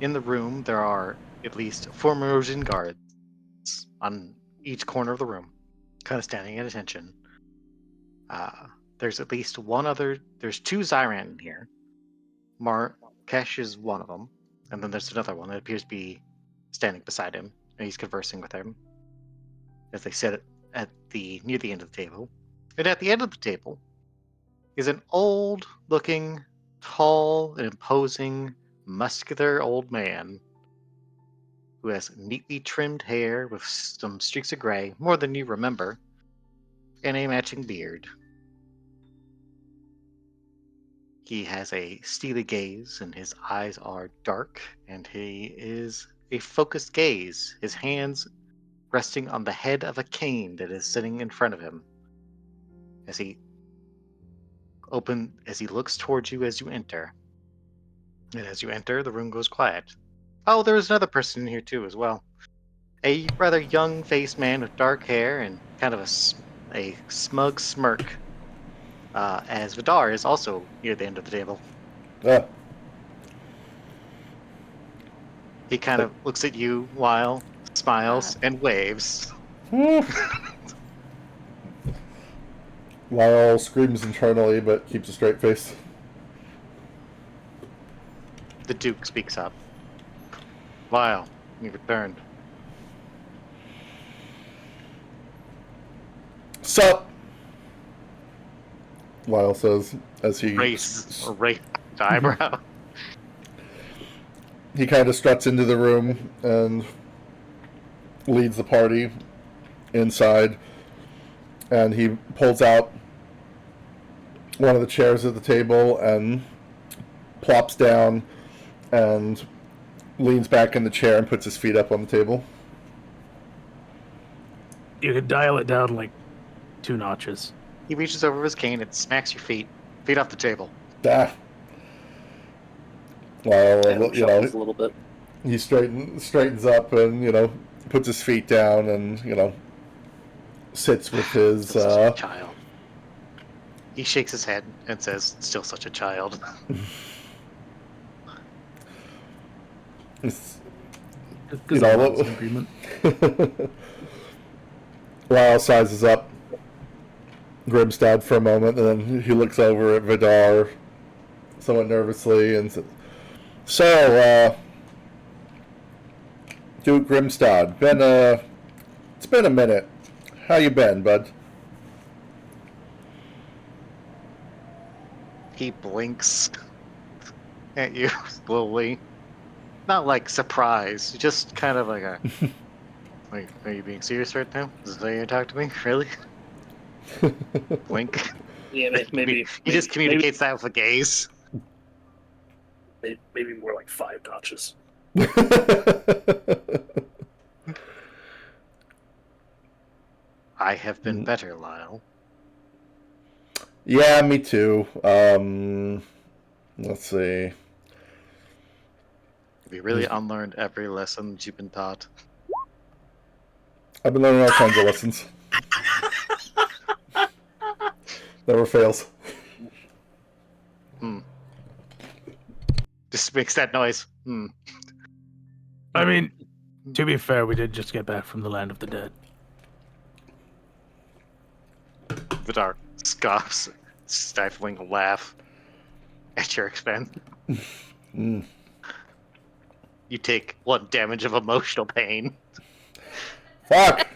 In the room, there are at least 4 Morosian guards on each corner of the room, kind of standing at attention. There's at least there's 2 Zyran in here. Markesh is one of them, and then there's another one that appears to be standing beside him, and he's conversing with him as they sit near the end of the table. And at the end of the table is an old-looking, tall and imposing, muscular old man who has neatly trimmed hair with some streaks of gray, more than you remember, and a matching beard. He has a steely gaze, and his eyes are dark, and he is a focused gaze, his hands resting on the head of a cane that is sitting in front of him. As he looks towards you as you enter. And as you enter, the room goes quiet. Oh, there is another person in here too as well. A rather young-faced man with dark hair and kind of a smug smirk. As Vidar is also near the end of the table. Ah. He kind of looks at you while smiles and waves. Lyle screams internally but keeps a straight face. The Duke speaks up. Lyle, you returned. Sup? Lyle says as he Race eyebrow. He kind of struts into the room and leads the party inside, and he pulls out one of the chairs at the table and plops down and leans back in the chair and puts his feet up on the table. You could dial it down like 2 notches. He reaches over his cane and smacks your feet off the table. Ah. Well, you know, a little bit. he straightens up and, puts his feet down and, sits with his... Still such a child. He shakes his head and says, still such a child. Agreement. Lyle sizes up Grimstad for a moment, and then he looks over at Vidar somewhat nervously and says, So, Duke Grimstad, it's been a minute. How you been, bud? He blinks at you slowly. not like surprise, just kind of like a. Wait, are you being serious right now? Is this how you talk to me? Really? Blink. Yeah, He just communicates that with a gaze. maybe more like 5 notches. I have been better, Lyle. Yeah, me too. Let's see. Have you really unlearned every lesson that you've been taught? I've been learning all kinds of lessons. Never fails. Just makes that noise. I mean, to be fair, we did just get back from the land of the dead. Vidar scoffs, stifling a laugh at your expense. You take 1 damage of emotional pain. Fuck!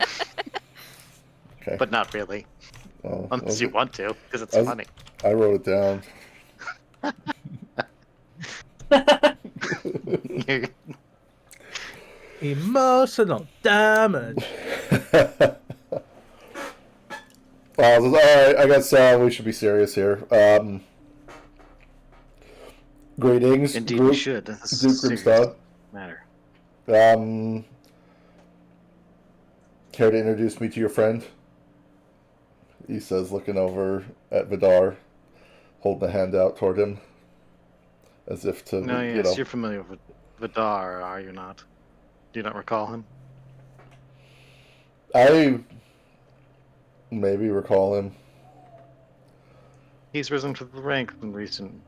Okay. But not really. Well, Unless you want to, because it's funny. I wrote it down. Emotional damage. Well, alright, I guess we should be serious here. Greetings, Indeed, group, we should. This is Duke a serious Grimstad. matter. Care to introduce me to your friend? He says, looking over at Vidar, holding a hand out toward him, as if to, No, you yes, know. you're familiar with Vidar, are you not? Do you not recall him? I maybe recall him. He's risen to the rank in recent.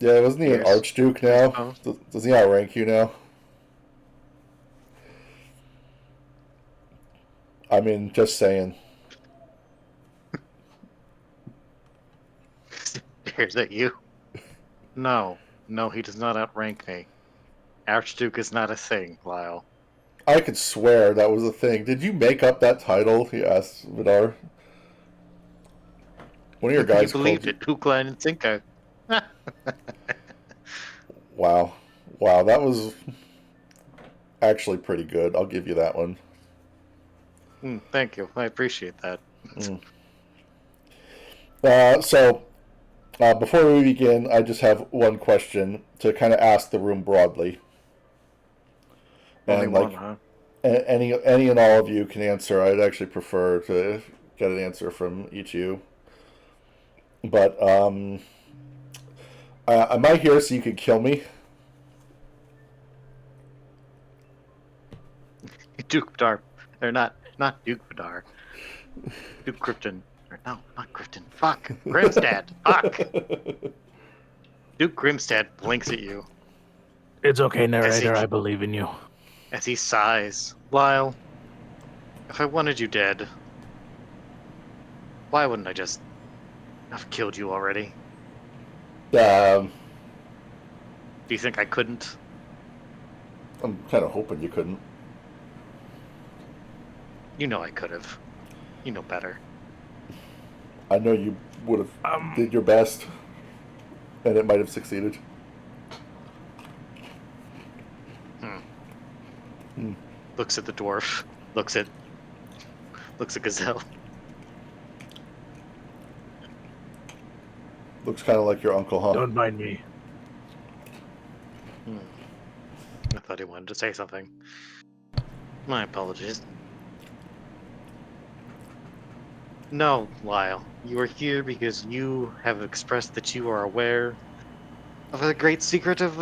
Yeah, wasn't he an Yes. Archduke now? Oh. Does he outrank you now? I mean, just saying. Stares at you. No, he does not outrank me. Archduke is not a thing, Lyle. I could swear that was a thing. Did you make up that title? He asked Vidar. One of your guys You believed called it, hook, line, and sinker. Wow, that was actually pretty good. I'll give you that one. Thank you, I appreciate that. Before we begin, I just have one question to kind of ask the room broadly. Only And one, huh? any and all of you can answer. I'd actually prefer to get an answer from each of you. But am I here so you could kill me? Duke Vidar. Or not Duke Vidar. Duke Krypton. Or no, not Krypton. Fuck. Grimstad. Fuck. Duke Grimstad blinks at you It's okay, narrator. I believe in you. as he sighs. Lyle, if I wanted you dead, why wouldn't I just have killed you already? Um, Do you think I couldn't? I'm kind of hoping you couldn't. You know I could have. You know better. I know you would have did your best, and it might have succeeded. Looks at the dwarf. Looks at Gazelle. Looks kind of like your uncle, huh? Don't mind me. I thought he wanted to say something. My apologies. No, Lyle. You are here because you have expressed that you are aware of a great secret of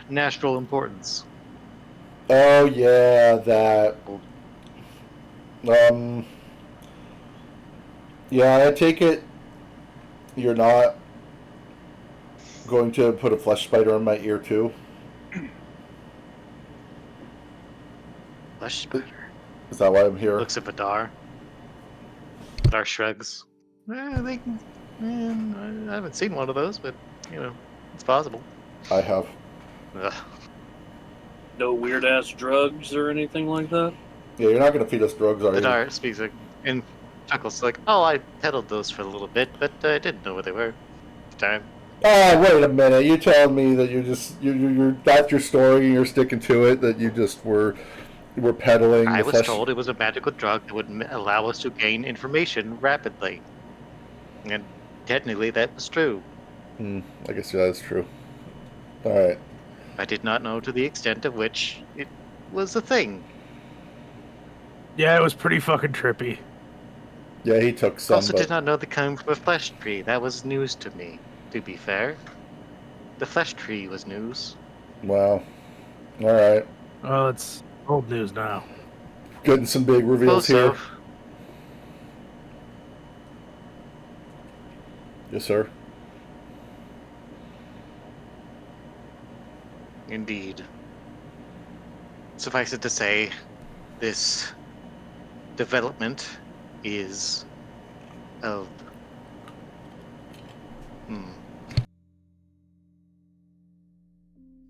national importance. Oh yeah, that. Yeah, I take it you're not going to put a flesh spider in my ear too. Flesh spider. Is that why I'm here? Looks at Vidar. Vidar shrugs. I haven't seen one of those, but it's possible. I have. Ugh. No weird ass drugs or anything like that? Yeah, you're not going to feed us drugs, are you? Vidar speaks and chuckles like, "Oh, I peddled those for a little bit, but I didn't know what they were at the time." Oh, wait a minute! You telling me that you're that's your story and you're sticking to it? That you just were peddling I the was flesh? told it was a magical drug that would allow us to gain information rapidly. And technically, that was true. I guess that's true. All right. I did not know to the extent of which it was a thing. Yeah, it was pretty fucking trippy. Yeah, he took I some, also did but not know they came from a flesh tree. That was news to me, to be fair. The flesh tree was news. wow. All right. Well, it's old news now. Getting some big reveals Suppose so. here. Yes, sir. Indeed. Suffice it to say, this development is of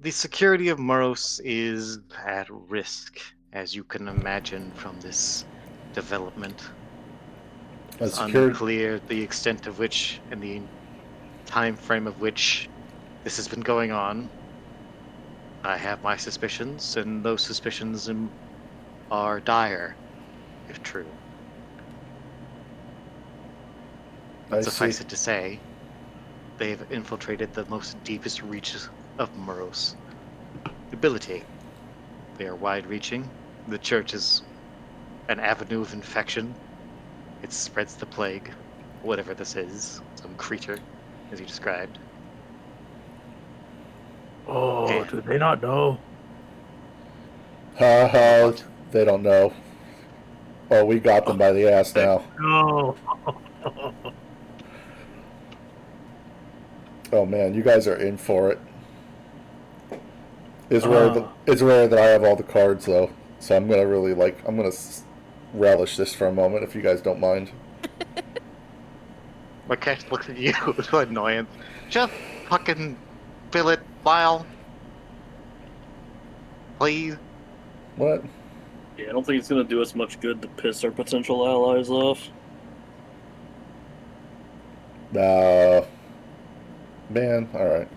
the security of Moros is at risk, as you can imagine from this development. It's unclear the extent of which and the time frame of which this has been going on. I have my suspicions, and those suspicions are dire, if true. But suffice it to say, they've infiltrated the most deepest reaches of Moros. Ability. They are wide-reaching. The church is an avenue of infection. It spreads the plague, whatever this is, some creature, as you described. Oh, Yeah. do they not know? They don't know. Oh, we got them by the ass now. No. Oh man, you guys are in for it. It's rare that I have all the cards though, so I'm gonna really relish this for a moment if you guys don't mind. Rakesh looks at you with annoyance. Just fucking fill it, Lyle. Please. What? Yeah, I don't think it's gonna do us much good to piss our potential allies off. Man, alright.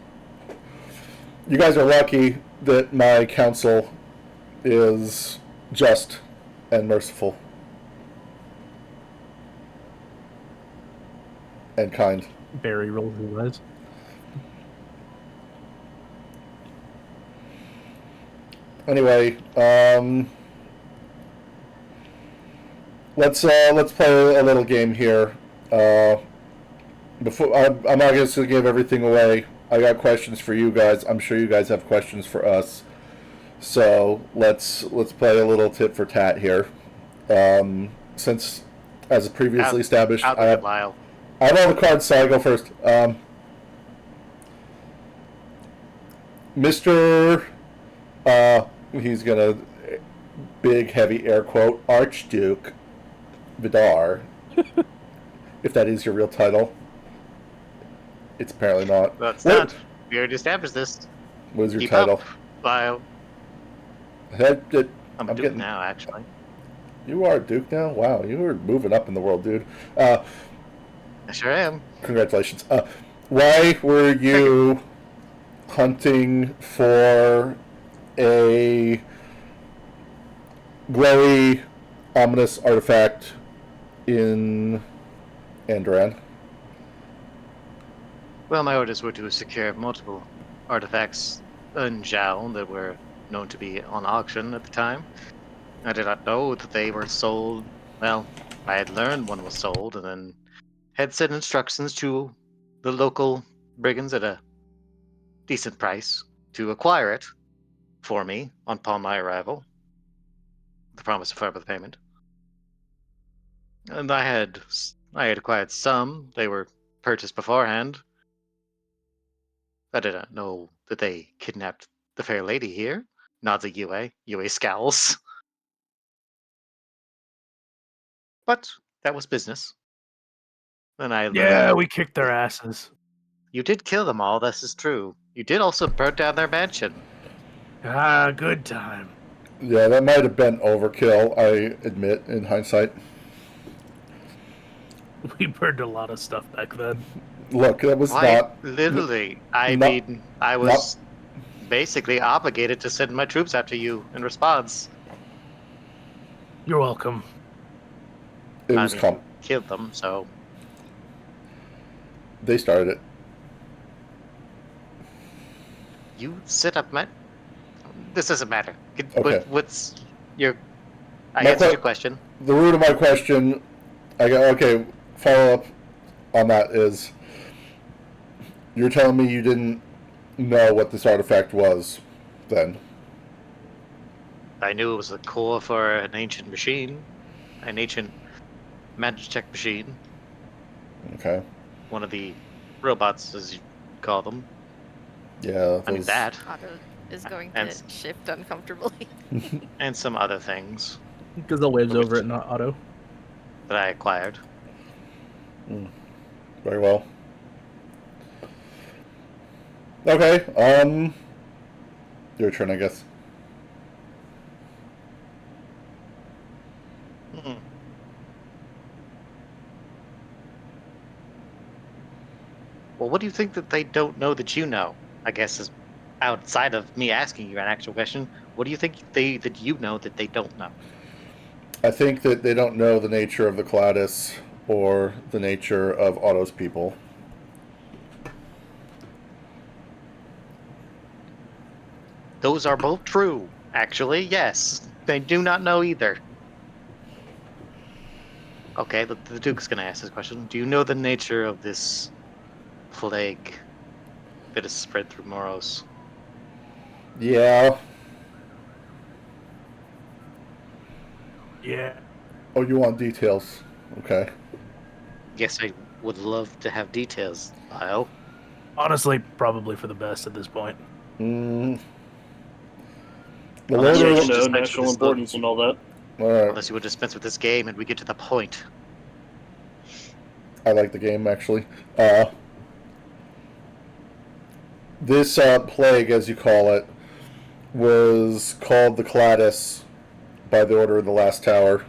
You guys are lucky that my counsel is just and merciful. And kind. Barry rolls his eyes. Anyway, let's play a little game here. Before I'm not going to give everything away. I got questions for you guys. I'm sure you guys have questions for us. So let's play a little tit for tat here. Since, as previously established, I have all the cards, so I go first. Mr. He's gonna big heavy air quote Archduke Vidar, if that is your real title. It's apparently not. That's not. We already established this. What is your Keep title? Up, Lyle. I'm a Duke getting now, actually. You are a Duke now? Wow, you are moving up in the world, dude. I sure am. Congratulations. Why were you hunting for a glowy, ominous artifact in Andran? Well, my orders were to secure multiple artifacts in Zhao that were known to be on auction at the time. I did not know that they were sold. Well, I had learned one was sold and then had sent instructions to the local brigands at a decent price to acquire it for me upon my arrival. The promise of further payment. And I had acquired some. They were purchased beforehand. I did not know that they kidnapped the fair lady here. Nods at Yue. Yue scowls. But that was business. And I learned. Yeah, we kicked their asses. You did kill them all, this is true. You did also burn down their mansion. Ah, good time. Yeah, that might have been overkill, I admit, in hindsight. We burned a lot of stuff back then. Look, that was Quite not... literally. I no- mean, I was basically obligated to send my troops after you in response. You're welcome. It I was mean, you killed them, so They started it. you set up my. This doesn't matter. Okay. What's your? I My answered que- your question. The root of my question, okay, follow up on that is, you're telling me you didn't know what this artifact was then? I knew it was the core for an ancient machine, an ancient Magitech machine, Okay. one of the robots, as you call them. Yeah, I knew those... that, Otto is going And- to shift uncomfortably. and some other things Because the waves Which- over it, not Otto. that I acquired. Very well. Okay, your turn, I guess. Hmm. Well, what do you think that they don't know that you know? I guess is outside of me asking you an actual question. What do you think that you know that they don't know? I think that they don't know the nature of the Cladis or the nature of Otto's people. Those are both true, actually. Yes, they do not know either. Okay, the Duke's gonna ask this question. Do you know the nature of this plague that is spread through Moros? Yeah. Yeah. Oh, you want details? Okay. Yes, I would love to have details, Lyle. Honestly, probably for the best at this point. Mm. The Unless loader... you Yeah, just dispense with national this importance and all that. Alright. Unless you would dispense with this game and we get to the point. I like the game, actually. This plague, as you call it, was called the Cladis by the Order of the Last Tower.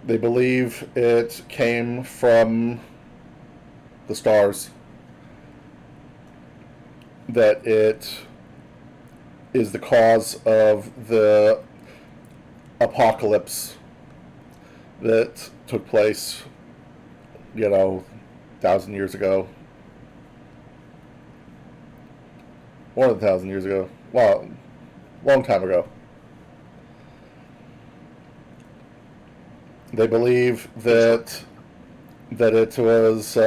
They believe it came from the stars. That it is the cause of the apocalypse that took place, 1,000 years ago. More than 1,000 years ago. Well, long time ago. They believe that it was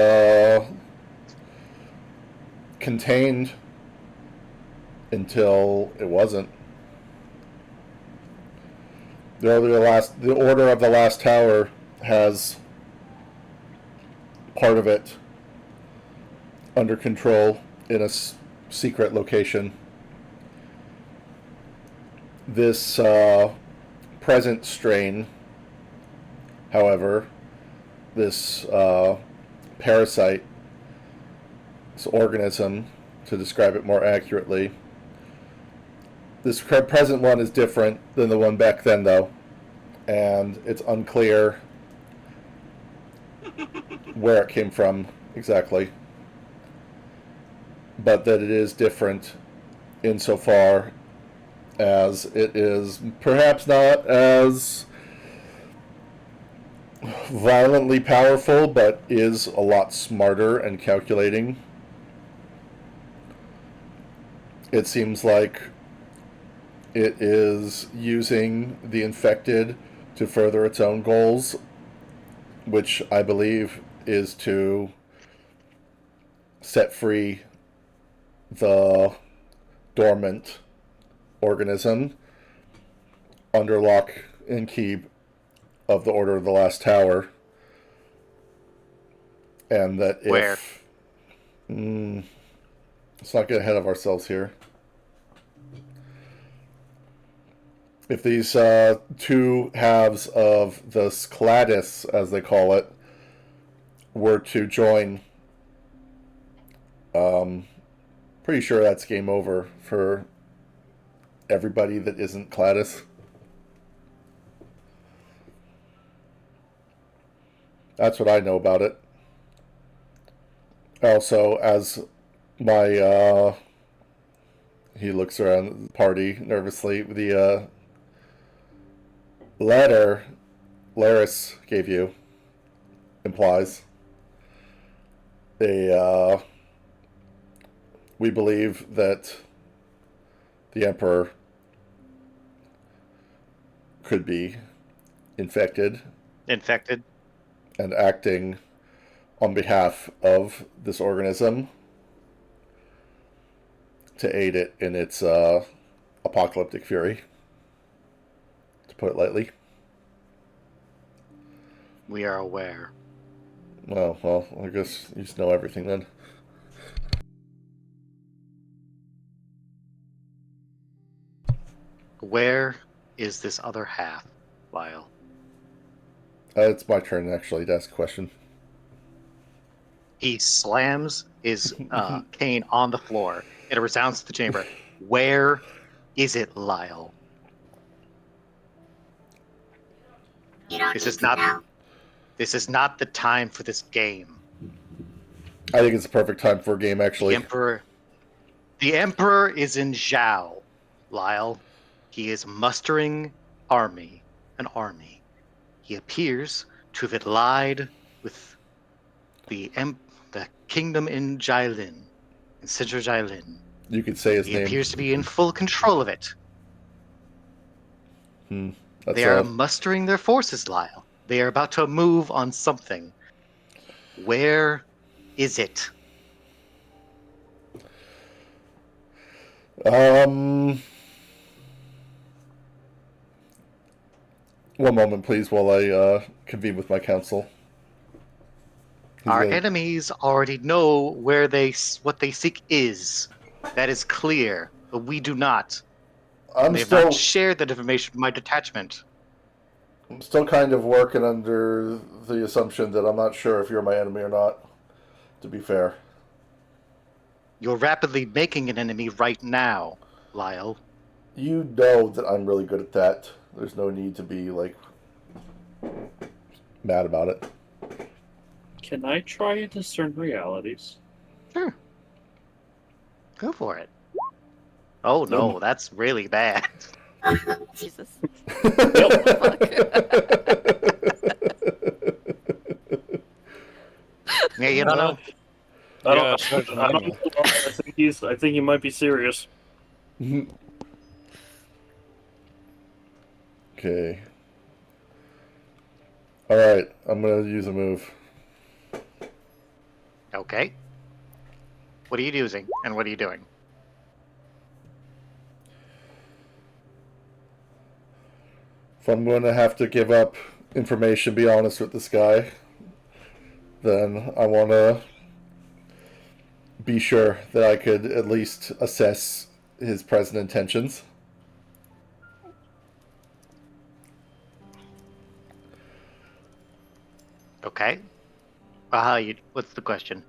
contained until it wasn't. The Order of the Last Tower has part of it under control in a secret location. This present strain, however, this parasite, this organism, to describe it more accurately, this present one is different than the one back then, though, and it's unclear where it came from exactly, but that it is different insofar as it is perhaps not as violently powerful, but is a lot smarter and calculating. It seems like it is using the infected to further its own goals, which I believe is to set free the dormant organism under lock and key of the Order of the Last Tower. And that Where? if... let's not get ahead of ourselves here. If these two halves of the Cladis, as they call it, were to join, pretty sure that's game over for everybody that isn't Cladis. That's what I know about it. Also, as my he looks around the party nervously. The letter Laris gave you implies we believe that the Emperor could be infected and acting on behalf of this organism to aid it in its apocalyptic fury, to put it lightly. We are aware. Well, I guess you just know everything then. Where is this other half, Lyle? It's my turn, actually, to ask a question. He slams his cane on the floor. It resounds to the chamber. Where is it, Lyle? You don't This need is to not. know. This is not the time for this game. I think it's the perfect time for a game, actually. The Emperor is in Zhao, Lyle. He is mustering an army. He appears to have allied with the kingdom in Jilin, in Central Jilin. You could say his He name. appears to be in full control of it. They are mustering their forces, Lyle. They are about to move on something. Where is it? One moment, please, while I convene with my council. Our enemies already know what they seek is. That is clear, but we do not. They have not shared that information with my detachment. I'm still kind of working under the assumption that I'm not sure if you're my enemy or not, to be fair. You're rapidly making an enemy right now, Lyle. You know that I'm really good at that. There's no need to be, mad about it. Can I try to discern realities? Sure. Go for it. Oh no, that's really bad. Jesus. Yeah, you don't know. I don't know. I think he might be serious. Okay. Alright, I'm gonna use a move. Okay. What are you using, and what are you doing? If I'm going to have to give up information, be honest with this guy, then I want to be sure that I could at least assess his present intentions. Okay. What's the question?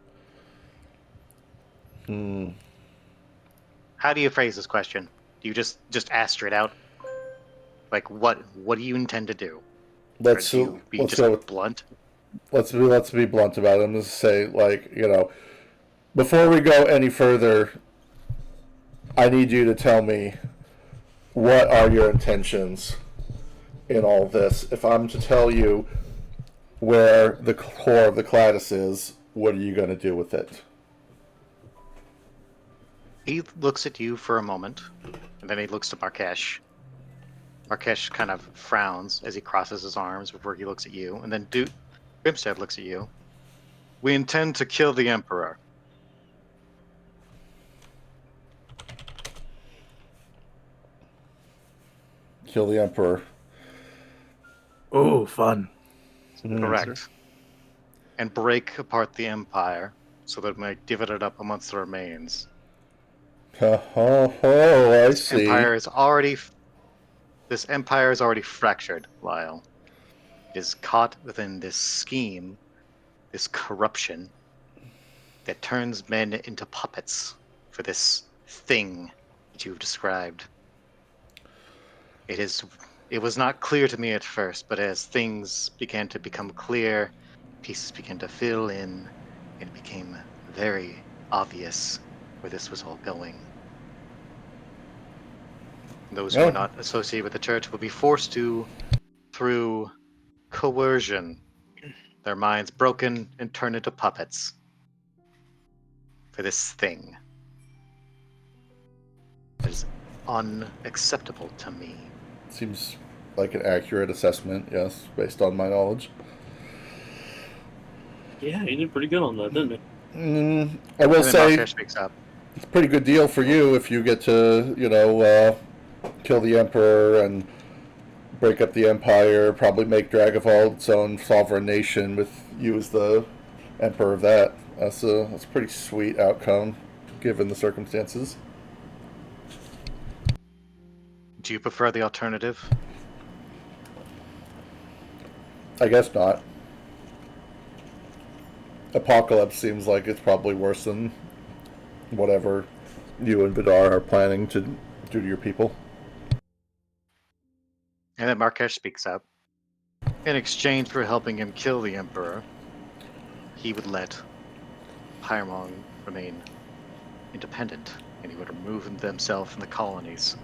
How do you phrase this question? Do you just ask straight out? Like, what do you intend to do? Let's go with blunt. Let's be blunt about it. I'm just say, before we go any further, I need you to tell me what are your intentions in all this. If I'm to tell you where the core of the Cladis is, what are you going to do with it? He looks at you for a moment, and then he looks to Markesh. Markesh kind of frowns as he crosses his arms before he looks at you, and then Grimstead looks at you. We intend to kill the Emperor. Kill the Emperor. Oh, fun. Correct. And break apart the Empire so that we might divide it up amongst the remains. I see. This empire is already fractured, Lyle. It is caught within this scheme, this corruption, that turns men into puppets for this thing that you've described. It was not clear to me at first, but as things began to become clear, pieces began to fill in, and it became very obvious where this was all going. Those who Yeah. are not associated with the church will be forced to, through coercion, their minds broken and turned into puppets for this thing. That is unacceptable to me. Seems like an accurate assessment, yes, based on my knowledge. Yeah, he did pretty good on that, didn't he? I will And then say, Markesh speaks up. it's a pretty good deal for you if you get to, kill the Emperor and break up the Empire, probably make Dragavold its own sovereign nation with you as the Emperor of that. That's a pretty sweet outcome, given the circumstances. Do you prefer the alternative? I guess not. Apocalypse seems like it's probably worse than whatever you and Vidar are planning to do to your people. And then Markesh speaks up. In exchange for helping him kill the Emperor, he would let Paimon remain independent, and he would remove himself from the colonies.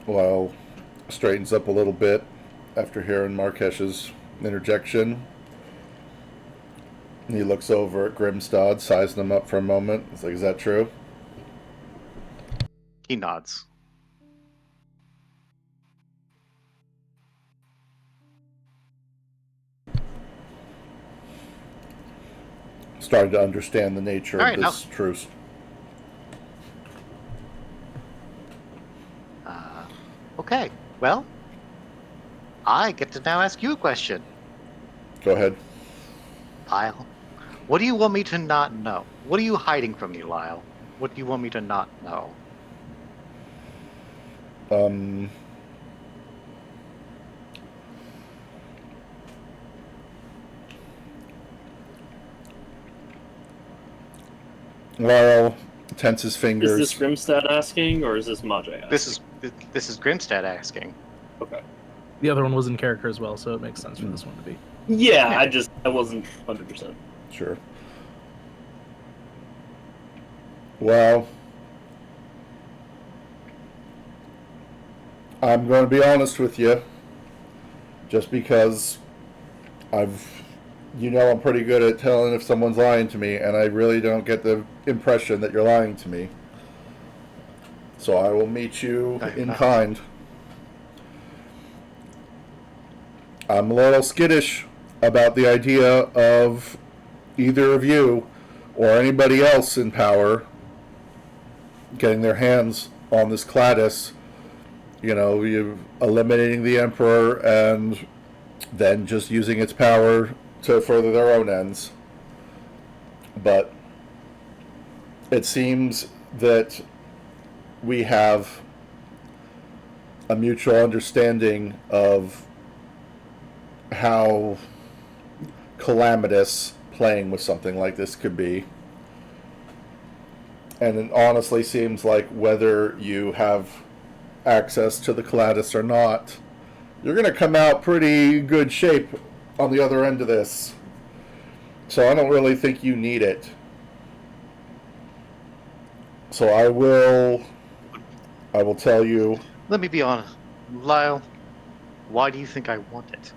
Lyle straightens up a little bit after hearing Markesh's interjection. He looks over at Grimstad, sizing him up for a moment. He's like, is that true? He nods. Starting to understand the nature All of right, this truce. Okay, well, I get to now ask you a question, Go ahead. Lyle. What do you want me to not know? What are you hiding from me, Lyle? What do you want me to not know? Lyle tenses fingers. Is this Grimstad asking, or is this Majay asking? This is Grimstad asking. Okay. The other one was in character as well, so it makes sense for this one to be. Yeah, I wasn't 100%. Sure. Well, I'm going to be honest with you, just because I'm pretty good at telling if someone's lying to me, and I really don't get the impression that you're lying to me. So I will meet you in kind. I'm a little skittish about the idea of either of you or anybody else in power getting their hands on this Cladis. You eliminating the Emperor and then just using its power to further their own ends. But it seems that we have a mutual understanding of how calamitous playing with something like this could be. And it honestly seems like whether you have access to the Cladis or not, you're going to come out pretty good shape on the other end of this. So I don't really think you need it. So I will tell you. Let me be honest. Lyle, why do you think I want it?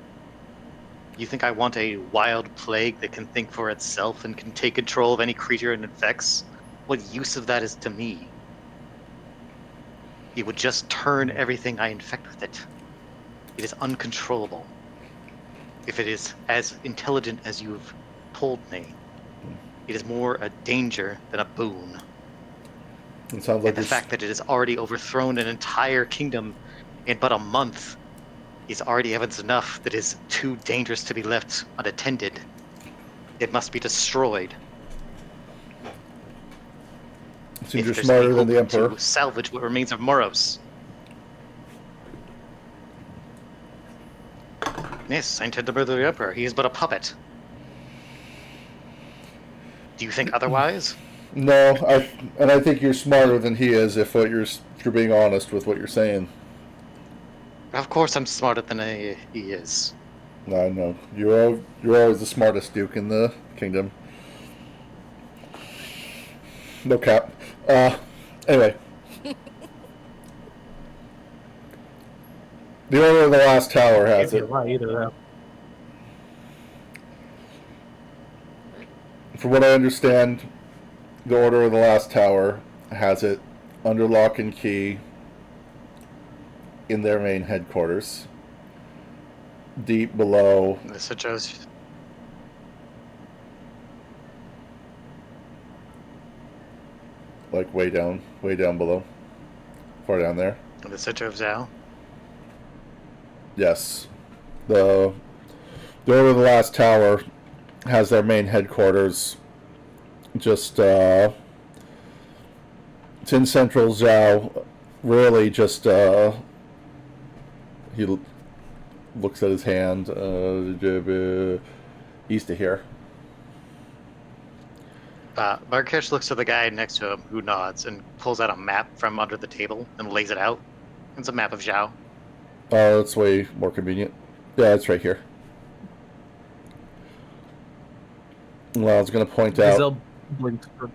You think I want a wild plague that can think for itself and can take control of any creature it infects? What use of that is to me? It would just turn everything I infect with it. It is uncontrollable. If it is as intelligent as you've told me, it is more a danger than a boon. It sounds like And the fact that it has already overthrown an entire kingdom in but a month is already evidence enough that it is too dangerous to be left unattended. It must be destroyed. seems you're If there's smarter any than the hope Emperor. to salvage what remains of Moros. Yes, I intend to murder the Emperor. He is but a puppet. Do you think otherwise? No, I think you're smarter than he is if you're being honest with what you're saying. Of course I'm smarter than he is. I know. You're always the smartest Duke in the kingdom. No cap. Anyway. The Order of the Last Tower has If you're it. right, either. From what I understand, the Order of the Last Tower has it under lock and key in their main headquarters. Deep below. This is Joe's. Like way down below. Far down there. The center of Zhao. Yes. The Order of the Last Tower has their main headquarters just it's in central Zhao. Really just he looks at his hand east of here. Marrakesh looks to the guy next to him, who nods and pulls out a map from under the table and lays it out. It's a map of Zhao. Oh, that's way more convenient. Yeah, it's right here. Well, I was going to point out. Gazelle blinked for,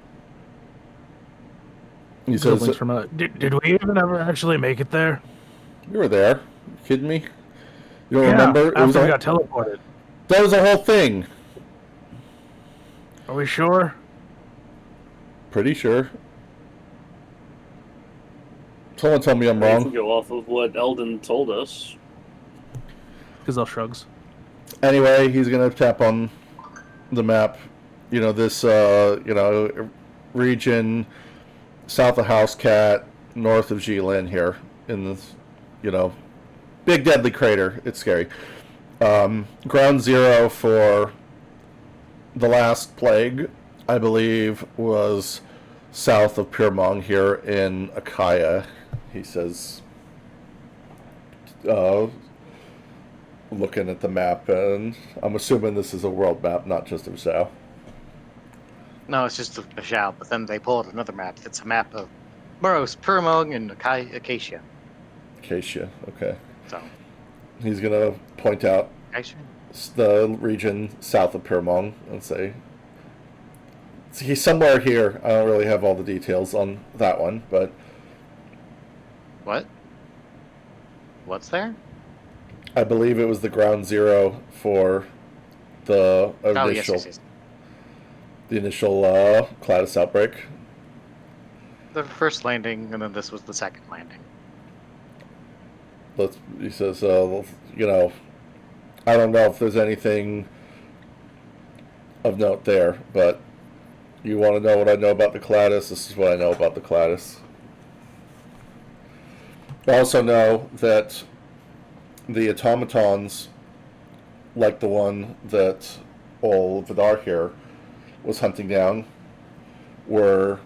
He Gazelle says, blinked from a, did we even ever actually make it there? "You were there. You kidding me? You don't Yeah, remember? It was after we a, got teleported. that was the whole thing. Are we sure? Pretty sure. Someone tell me I'm I can wrong. go off of what Eldon told us. Gazelle shrugs. Anyway, he's going to tap on the map. You know, this, region south of House Cat, north of Jilin here in this, big deadly crater. It's scary. Ground zero for the last plague, I believe, was south of Pyrmont here in Akaya. He says, looking at the map, and I'm assuming this is a world map, not just of Zhao. No, it's just a Zhao, but then they pull out another map. It's a map of Muros, Purmong, and Acacia. Acacia, okay. So, He's gonna point out Acacia? the region south of Pyrmont and say, he's somewhere here. I don't really have all the details on that one, but What? What's there? I believe it was the ground zero for the Oh, initial, yes. the initial Cladis outbreak. The first landing, and then this was the second landing. He says, I don't know if there's anything of note there, but you want to know what I know about the Cladis? This is what I know about the Cladis. I also know that the automatons, like the one that old Vidar here was hunting down, were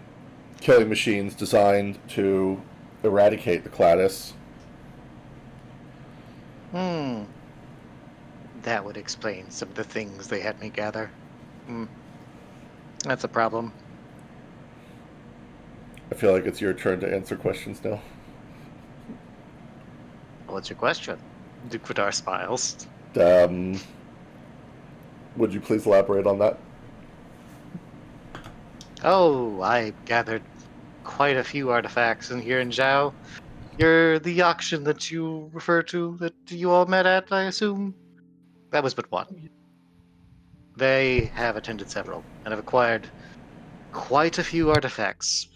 killing machines designed to eradicate the Cladis. That would explain some of the things they had me gather. That's a problem. I feel like it's your turn to answer questions now. What's your question? Duke Vidar smiles. Would you please elaborate on that? Oh, I gathered quite a few artifacts in here in Zhao. You're the auction that you refer to, that you all met at, I assume? That was but one. They have attended several, and have acquired quite a few artifacts.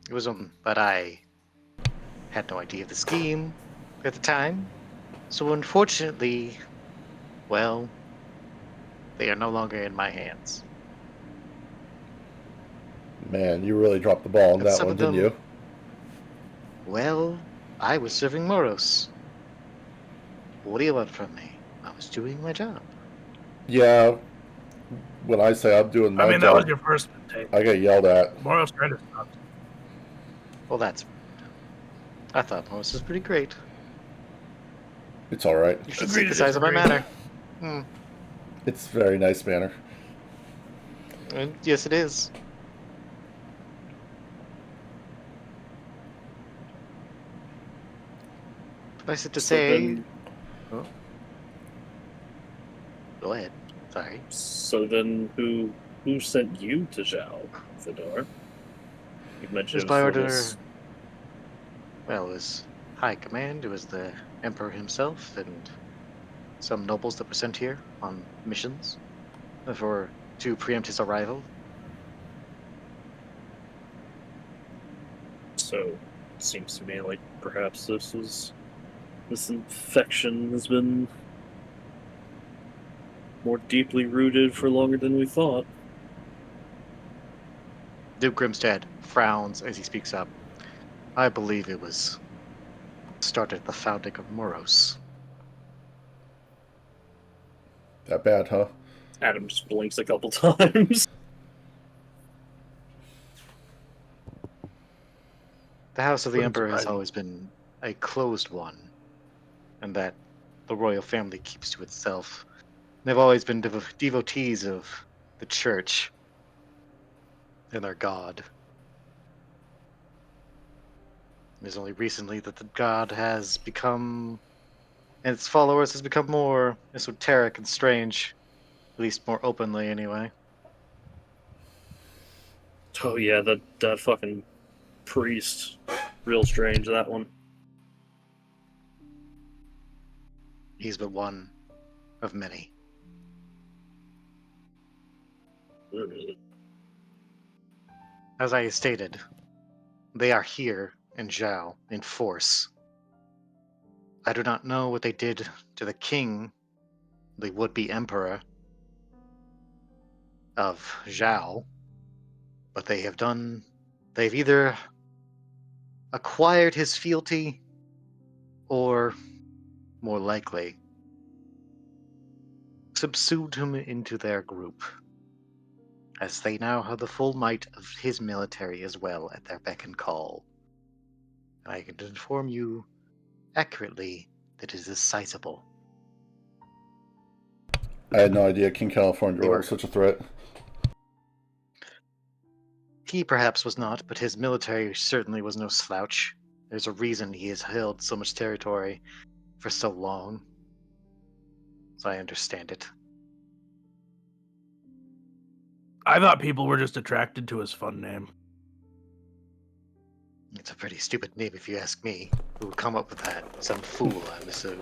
It was but I had no idea of the scheme at the time. So unfortunately, well, they are no longer in my hands. Man, you really dropped the ball on And that some one, of didn't them- you? Well, I was serving Moros. What do you want from me? I was doing my job. Yeah. When I say I'm doing my I mean, that job, was your first mistake. I get yelled at. Moros kind of sucked. Well, that's... I thought Moros was pretty great. It's all right. You should Agree see to the size of my disagree. manor. It's very nice manner. And yes, it is. Suffice it to So say, then- Go ahead. Sorry. So then, who sent you to Zhao, Fedor? You It mentioned was it by was order. almost- Well, it was high command. It was the Emperor himself and some nobles that were sent here on missions to preempt his arrival. So, it seems to me like perhaps this infection has been more deeply rooted for longer than we thought. Duke Grimstad frowns as he speaks up. I believe it was started at the founding of Moros. That bad, huh? Adam just blinks a couple times. The House of the Wouldn't Emperor has surprise me. always been a closed one, and that the royal family keeps to itself. They've always been devotees of the church and their god. It is only recently that the god has become, and its followers has become more esoteric and strange, at least more openly anyway. Oh yeah, that fucking priest. Real strange, that one. He's but one of many. As I stated, they are here in Zhao in force. I do not know what they did to the king, the would-be emperor of Zhao, but they've either acquired his fealty or, more likely, subsumed him into their group, as they now have the full might of his military as well at their beck and call. I can inform you accurately that it is sizable. I had no idea King California They was were- such a threat. He perhaps was not, but his military certainly was no slouch. There's a reason he has held so much territory for so long, as I understand it. I thought people were just attracted to his fun name. It's a pretty stupid name if you ask me. Who would come up with that? Some fool, I'm assuming.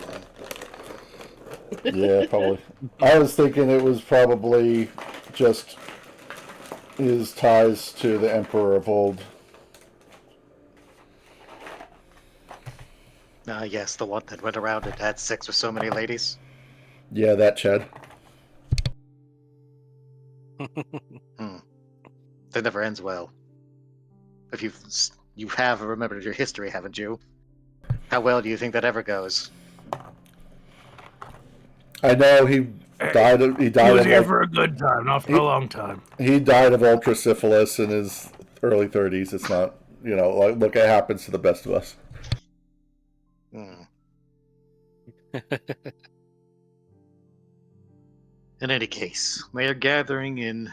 Yeah, probably. I was thinking it was probably just his ties to the Emperor of old. Yes, the one that went around and had sex with so many ladies. Yeah, that Chad. That never ends well. If you have remembered your history, haven't you? How well do you think that ever goes? I know he died. He He died was of here for a good time, not for a long time. he died of ultrasyphilis in his early 30s. It's not, like, look, it happens to the best of us. In any case, they are gathering in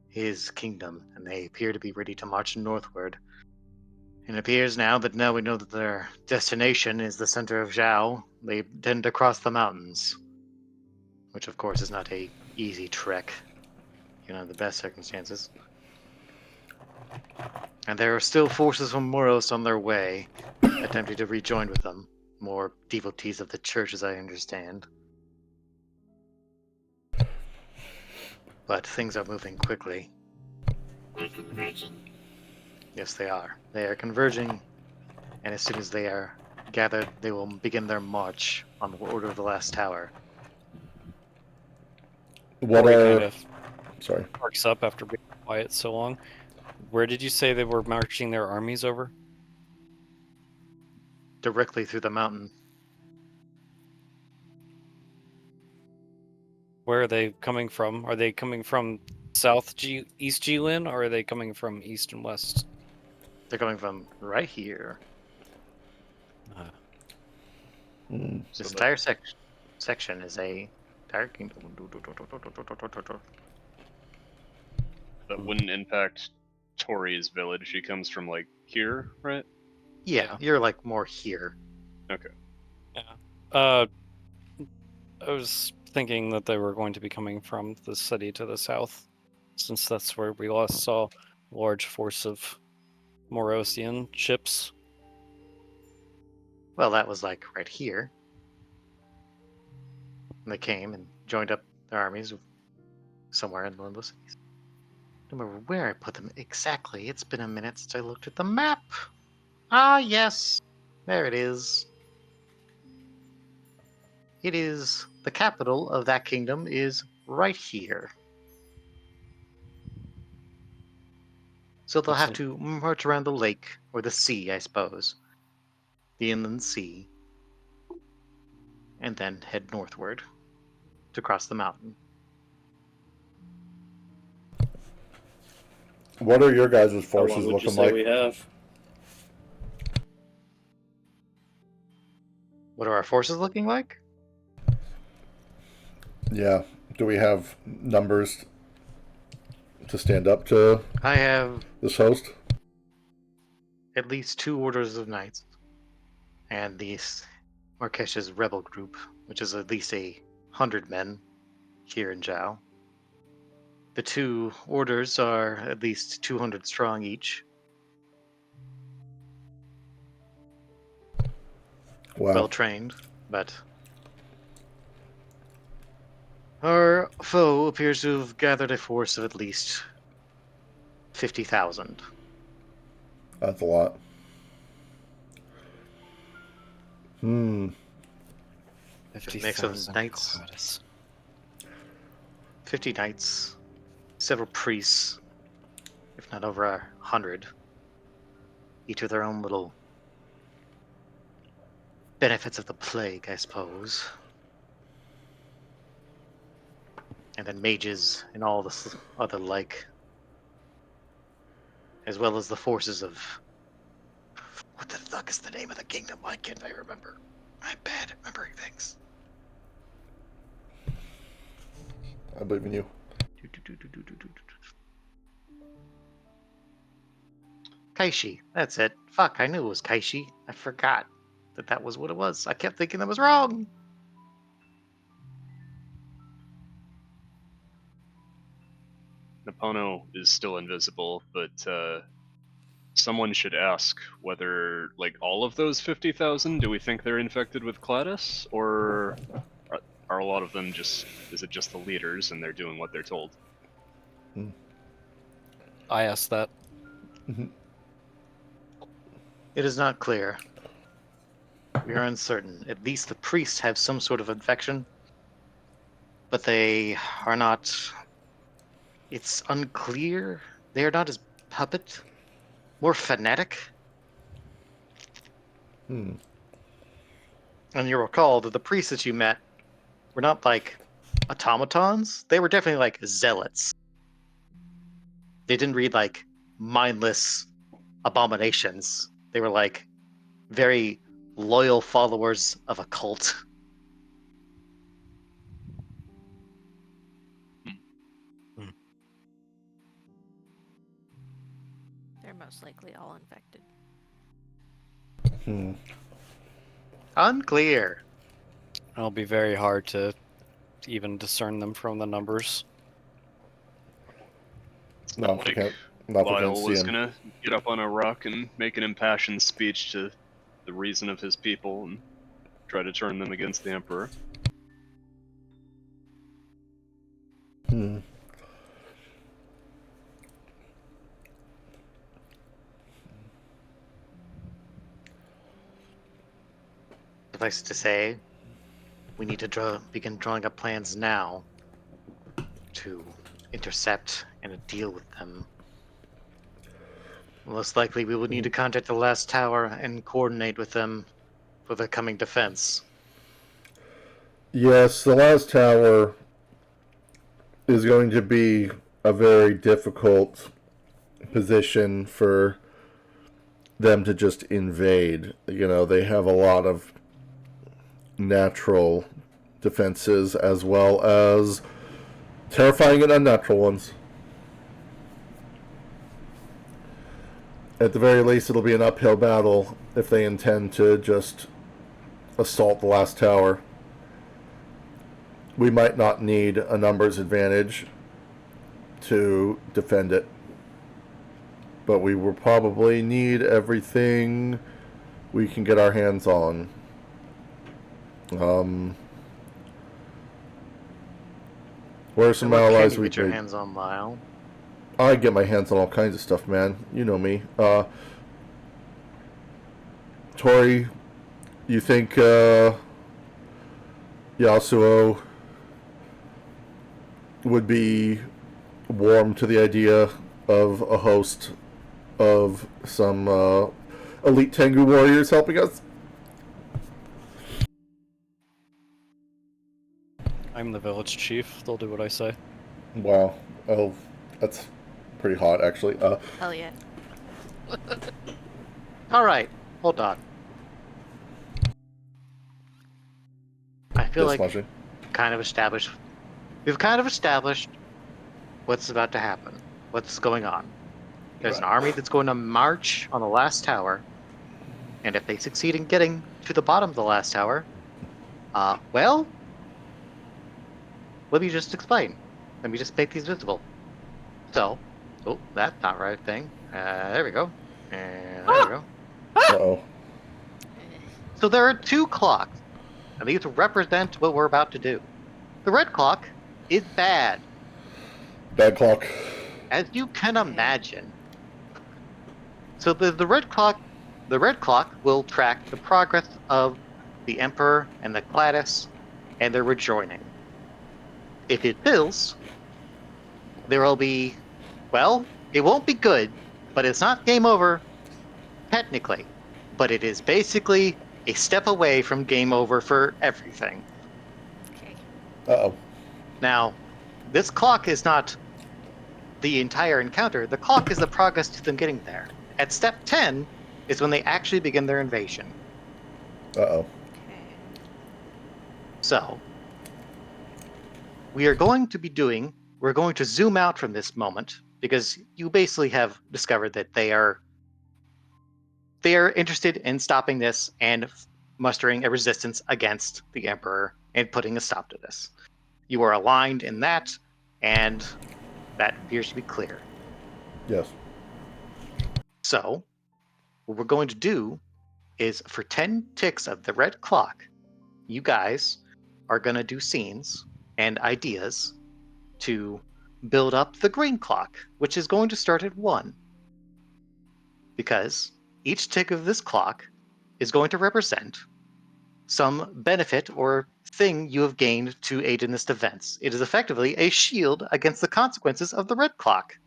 his kingdom, and they appear to be ready to march northward. It appears now we know that their destination is the center of Zhao. They tend to cross the mountains, which of course is not a easy trek, the best circumstances. And there are still forces from Moros on their way, attempting to rejoin with them. More devotees of the church, as I understand. But things are moving quickly. They're converging. Yes, they are. They are converging, and as soon as they are gathered, they will begin their march on the Order of the Last Tower. What Before he are... kind of Sorry. sparks up after being quiet so long. Where did you say they were marching their armies over? Directly through the mountain. Where are they coming from? Are they coming from East Jilin, or are they coming from east and west? They're coming from right here. This entire section is a entire kingdom. That wouldn't impact Tori's village. She comes from like here, right? Yeah, you're like more here. Okay. I was thinking that they were going to be coming from the city to the south, since that's where we last saw a large force of Morosian ships. Well, that was like right here. And they came and joined up their armies somewhere in one of those cities. I don't remember where I put them exactly. It's been a minute since I looked at the map. Ah, yes. There it is. It is the capital of that kingdom is right here. So they'll have to march around the lake, or the sea, I suppose. The inland sea. And then head northward to cross the mountain. What are your guys' How forces long would you looking say like? we have? What are our forces looking like? Yeah. Do we have numbers to stand up to I have this host? at least 2 orders of knights. And the Marquesh's rebel group, which is at least 100 men here in Zhao. The 2 orders are at least 200 strong each. Wow. Well trained, but our foe appears to have gathered a force of at least 50,000. That's a lot. Hmm. It's a mix of 50,000 knights, Gladys. 50 knights, several priests, if not over 100, each with their own little benefits of the plague, I suppose. And then mages and all the other like, as well as the forces of... What the fuck is the name of the kingdom? Why can't I remember? I'm bad at remembering things. I believe in you. Kaishi, that's it. Fuck, I knew it was Kaishi. I forgot that was what it was. I kept thinking that was wrong. Napono is still invisible, but someone should ask whether, like, all of those 50,000, do we think they're infected with Cladis, or are a lot of them just, is it just the leaders and they're doing what they're told? I asked that. It is not clear. We are uncertain. At least the priests have some sort of infection, but they are not... It's unclear. They are not as puppet, more fanatic. And you recall that the priests that you met were not like automatons. They were definitely like zealots. They didn't read like mindless abominations. They were like very loyal followers of a cult. They're most likely all infected. Unclear. It'll be very hard to even discern them from the numbers. Not Like, if we Lyle can't see was him. gonna get up on a rock and make an impassioned speech to the reason of his people and try to turn them against the Emperor. Suffice to say, we need to begin drawing up plans now to intercept and deal with them. Most likely we will need to contact the last tower and coordinate with them for the coming defense. Yes, the last tower is going to be a very difficult position for them to just invade. You know, they have a lot of natural defenses as well as terrifying and unnatural ones. At the very least, it'll be an uphill battle if they intend to just assault the last tower. we might not need a numbers advantage to defend it. But we will probably need everything we can get our hands on. Where are some And what can allies you we get your could... hands on, Lyle? I get my hands on all kinds of stuff, man. You know me. Tori, you think Yasuo would be warm to the idea of a host of some elite Tengu warriors helping us? I'm the village chief. They'll do what I say. Wow. Oh, that's pretty hot, actually. Hell yeah. All right, hold on. I feel yes, like Marjorie. we've kind of established what's about to happen, what's going on. There's an army that's going to march on the last tower, and if they succeed in getting to the bottom of the last tower, well, let me just explain. Let me just make these visible. So, oh, that's not right thing. There we go. And there we go. Uh-oh. So there are 2 clocks, and these represent what we're about to do. The red clock is bad, Bad clock. as you can imagine. So the red clock will track the progress of the Emperor and the Gladys and their rejoining. If it fails, there will be, well, it won't be good, but it's not game over technically. But it is basically a step away from game over for everything. Okay. Uh-oh. Now, this clock is not the entire encounter. The clock is the progress to them getting there. At step 10 is when they actually begin their invasion. Uh-oh. Okay. So, we're going to zoom out from this moment because you basically have discovered that they are interested in stopping this and mustering a resistance against the Emperor and putting a stop to this. You are aligned in that, and that appears to be clear. Yes. So, what we're going to do is for 10 ticks of the red clock, you guys are going to do scenes and ideas to build up the green clock, which is going to start at 1. Because each tick of this clock is going to represent some benefit or thing you have gained to aid in this defense. It is effectively a shield against the consequences of the red clock.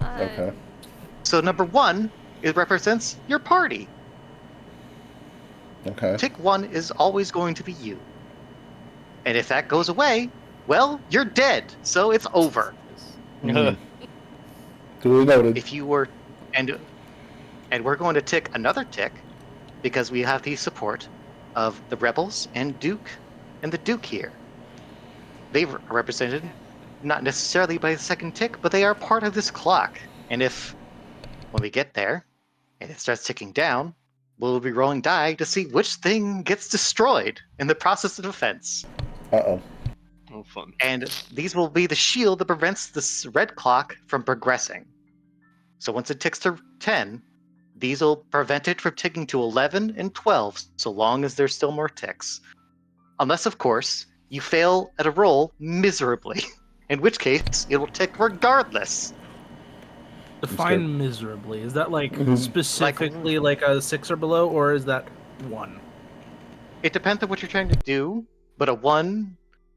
Okay. So number 1, it represents your party. Okay. Tick 1 is always going to be you. And if that goes away, well, you're dead, so it's over. Mhm. Duly noted. If you were, and we're going to tick another tick, because we have the support of the rebels and Duke, and the Duke here. They are represented not necessarily by the second tick, but they are part of this clock. And if, when we get there, and it starts ticking down, we'll be rolling die to see which thing gets destroyed in the process of defense. Uh-oh. Oh, fun. And these will be the shield that prevents this red clock from progressing. So once it ticks to 10, these will prevent it from ticking to 11 and 12, so long as there's still more ticks. Unless, of course, you fail at a roll miserably, in which case it will tick regardless. Define miserably. Is that like Mhm. specifically like a 6 or below, or is that 1? It depends on what you're trying to do, but a 1,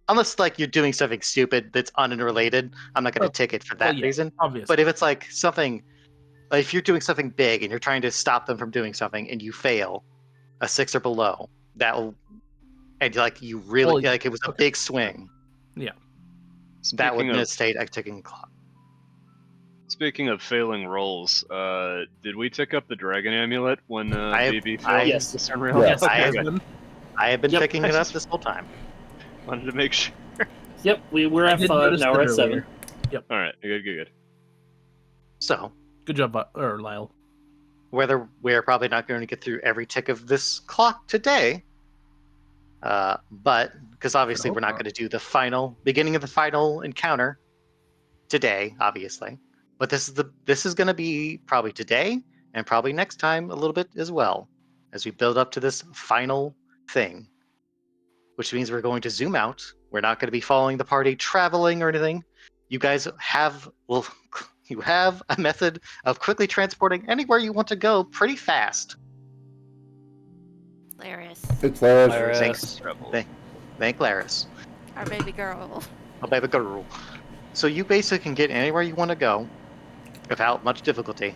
unless like you're doing something stupid that's unrelated, I'm not going to tick it for that yeah, reason. obviously. But if it's like something, like if you're doing something big and you're trying to stop them from doing something and you fail, a 6 or below, that will, and like you really, Well, like it was a okay. big swing, that would Speaking of necessitate a ticking clock. speaking of failing rolls, did we tick up the dragon amulet when BB failed Yes. this turn around? Yes. I Okay, have- good. I have been Yep, picking I it up just- this whole time. Wanted to make sure. Yep, we're I at did 5, notice now that we're at earlier. 7. All right, good. So, Good job, Lyle. whether we're probably not going to get through every tick of this clock today, But because obviously we're not going to do the beginning of the final encounter today, obviously. But this is going to be probably today and probably next time a little bit as well, as we build up to this final thing. Which means we're going to zoom out. We're not going to be following the party traveling or anything. You guys you have a method of quickly transporting anywhere you want to go pretty fast. Hilarious. It's Laris. Laris. Thanks. Travel. Thank Laris. Our baby girl. A baby girl. So you basically can get anywhere you want to go without much difficulty.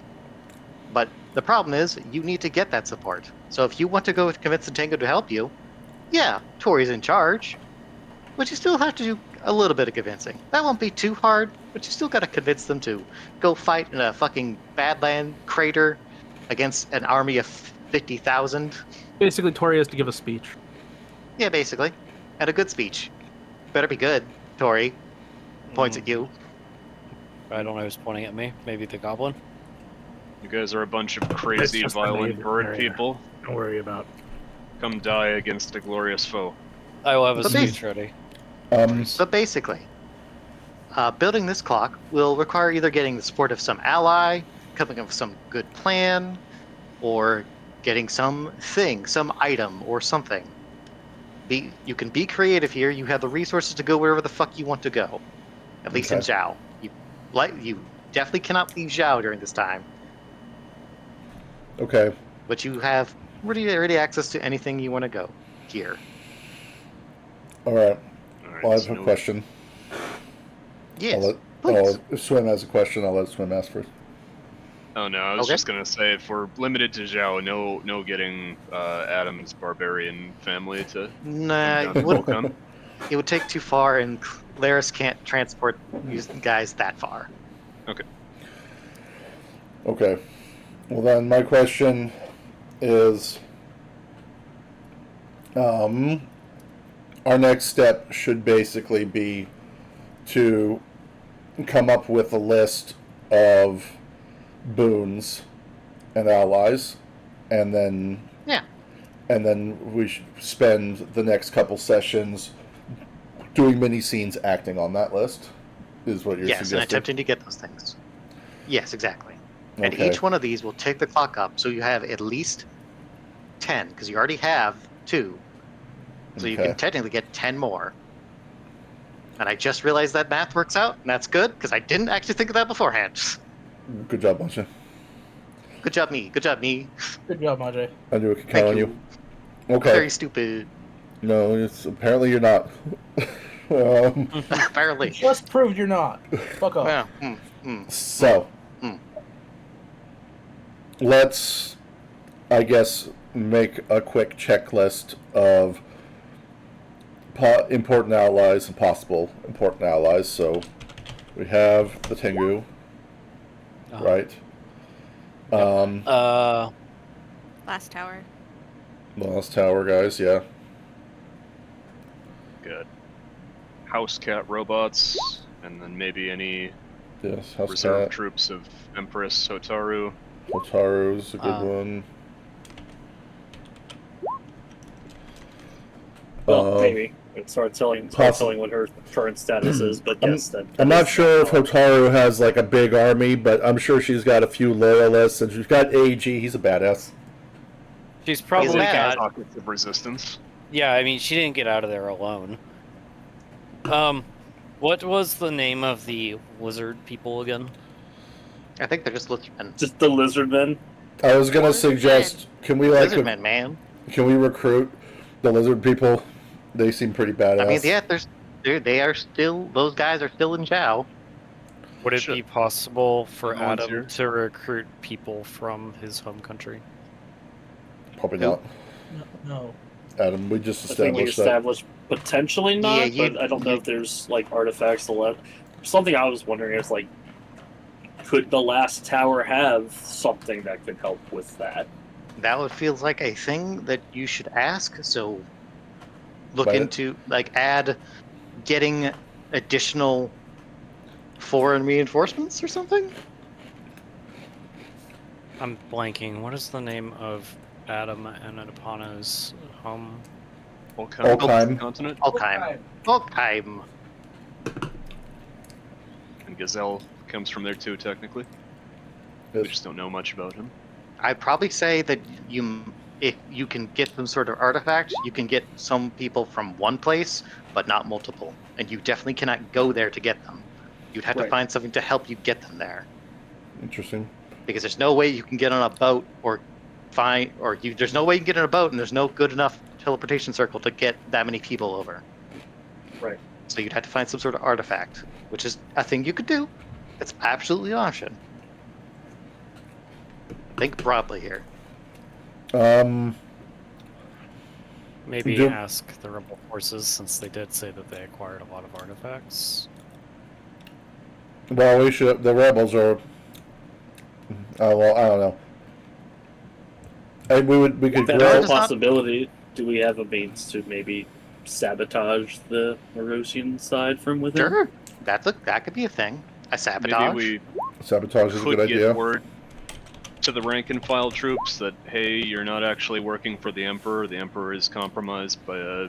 But the problem is you need to get that support. So if you want to go convince the Tango to help you, yeah, Tori's in charge. But you still have to do a little bit of convincing. That won't be too hard, but you still gotta convince them to go fight in a fucking Badland crater against an army of 50,000. Basically, Tori has to give a speech. Yeah, basically. And a good speech. Better be good, Tori. Points at you. I don't know who's pointing at me. Maybe the goblin. You guys are a bunch of crazy, just violent the bird area. people. Don't worry about. Come die against a glorious foe. I will have a But speech ready. But basically, building this clock will require either getting the support of some ally, coming up with some good plan, or getting some thing, some item, or something. You can be creative here. You have the resources to go wherever the fuck you want to go. At least in Okay. Zhao. You definitely cannot leave Zhao during this time. Okay. But you have ready access to anything you want to go here. All right. Alright, Well, I have so a question. Yes. I'll if Swim has a question, I'll let Swim ask first. Oh no, I was Okay. just gonna say if we're limited to Zhao, no getting Adam's barbarian family to Nah, come down to Volcom. it would take too far, and Laris can't transport these guys that far. Okay. Well, then my question is, our next step should basically be to come up with a list of boons and allies, and then we should spend the next couple sessions doing mini scenes acting on that list. Is what you're Yes, and suggesting? attempting to get those things. Yes, exactly. And Okay. each one of these will take the clock up, so you have at least 10, because you already have 2. So you Okay. can technically get 10 more. And I just realized that math works out, and that's good, because I didn't actually think of that beforehand. Good job, Buncha. Good job, me. Good job, me. Good job, Majay. I knew I could count Thank on you. you. Okay. Very stupid. No, it's apparently you're not. Apparently. Just proved you're not. Fuck off. Yeah. So, Hmm. let's, I guess, make a quick checklist of important allies and possible important allies. So, we have the Tengu, right? Last tower. Lost Tower guys, yeah. Good. House cat robots, and then maybe any Yes, House reserve Cat. troops of Empress Hotaru. Hotaru's a good one. Well, maybe. Start telling what her current status is, but yes, I'm not sure if Hotaru has like a big army, but I'm sure she's got a few loyalists, and she's got AG. He's a badass. She's probably bad. got. Pockets of resistance. Yeah, I mean, she didn't get out of there alone. What was the name of the lizard people again? I think they're just lizardmen. Just the lizard men. I was gonna Lizard suggest, can we like, Lizardmen, man. can we recruit the lizard people? They seem pretty badass. I mean, yeah, they are still. Those guys are still in Zhao. Would it Sure. be possible for No one's Adam here. to recruit people from his home country? Probably not. No. Adam, we just I think we established that. established potentially not, Yeah, you- but I don't know if there's like artifacts to let. Something I was wondering is like, could the last tower have something that could help with that? That would feels like a thing that you should ask. So look But- into add getting additional foreign reinforcements or something. I'm blanking. What is the name of Adam and Epana's home? Olkheim. Olkheim. Continent. Alteraam. And Gazelle comes from there too, technically. We just don't know much about him. I'd probably say that if you can get some sort of artifact, you can get some people from one place, but not multiple. And you definitely cannot go there to get them. You'd have to Right. find something to help you get them there. Interesting. Because there's no way you can get on a boat there's no way you can get on a boat and there's no good enough teleportation circle to get that many people over. Right. So you'd have to find some sort of artifact, which is a thing you could do. It's absolutely an option. Think broadly here. Maybe Do- ask the rebel forces, since they did say that they acquired a lot of artifacts. Well, the rebels are. Oh well, I don't know. And we could That's grill. a possibility. Do we have a means to maybe sabotage the Morosian side from within? Sure. That could be a thing. A sabotage. Maybe Sabotage is a we good could get idea. word to the rank and file troops that, hey, you're not actually working for the Emperor. The Emperor is compromised by a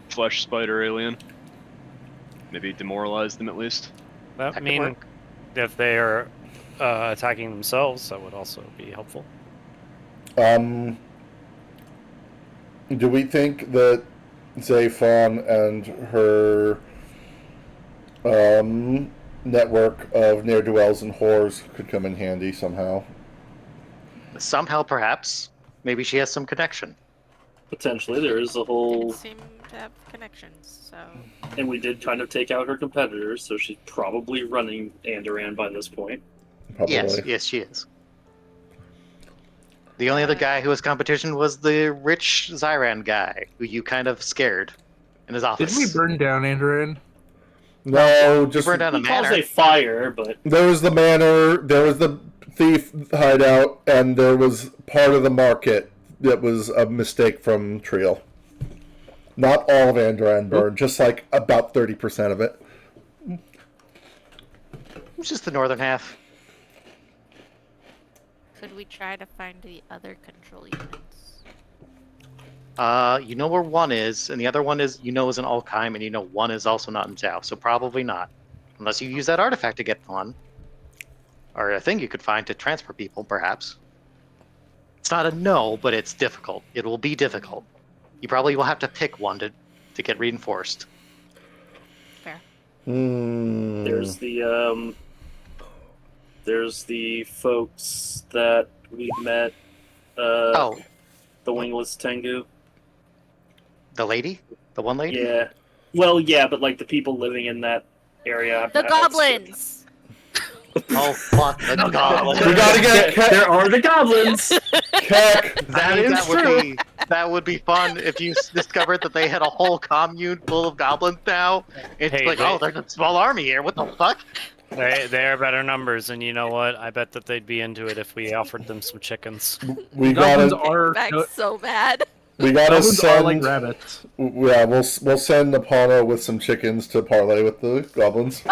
flesh spider alien. Maybe demoralize them at least. That could mean, work. if they are attacking themselves, that would also be helpful. Do we think that Zayfon and her network of ne'er-do-wells and whores could come in handy somehow? Somehow, perhaps. Maybe she has some connection. Potentially, there is a Didn't whole, seem to have connections, so and we did kind of take out her competitors, so she's probably running Andoran by this point. Probably. Yes, she is. The only other guy who was competition was the rich Zyran guy, who you kind of scared in his office. Did we burn down Andoran? No, You just burned down a He calls manor. a fire, but there was the manor, there was the thief hideout, and there was part of the market that was a mistake from Triel. Not all of Andoran burned, just like about 30% of it. It's just the northern half. could we try to find the other control units? You know where one is, and the other one is is in Alkheim, and you know one is also not in Zhao, so probably not. Unless you use that artifact to get one. Or a thing you could find to transfer people, perhaps. It's not a no, but it's difficult. It will be difficult. You probably will have to pick one to get reinforced. Fair. There's the folks that we met. Oh, The wingless Tengu. the lady? The one lady? Yeah. Well, yeah, but like the people living in that area. The goblins! Oh, fuck, the goblin. We gotta get There are the goblins. Keck. That would be fun if you discovered that they had a whole commune full of goblins now. It's Hey, like, oh, there's a small army here. What the fuck? They are better numbers, and you know what? I bet that they'd be into it if we offered them some chickens. We Goblins gotta are Back so bad. goblins are send. like rabbits. Yeah, we'll send Apollo with some chickens to parlay with the goblins.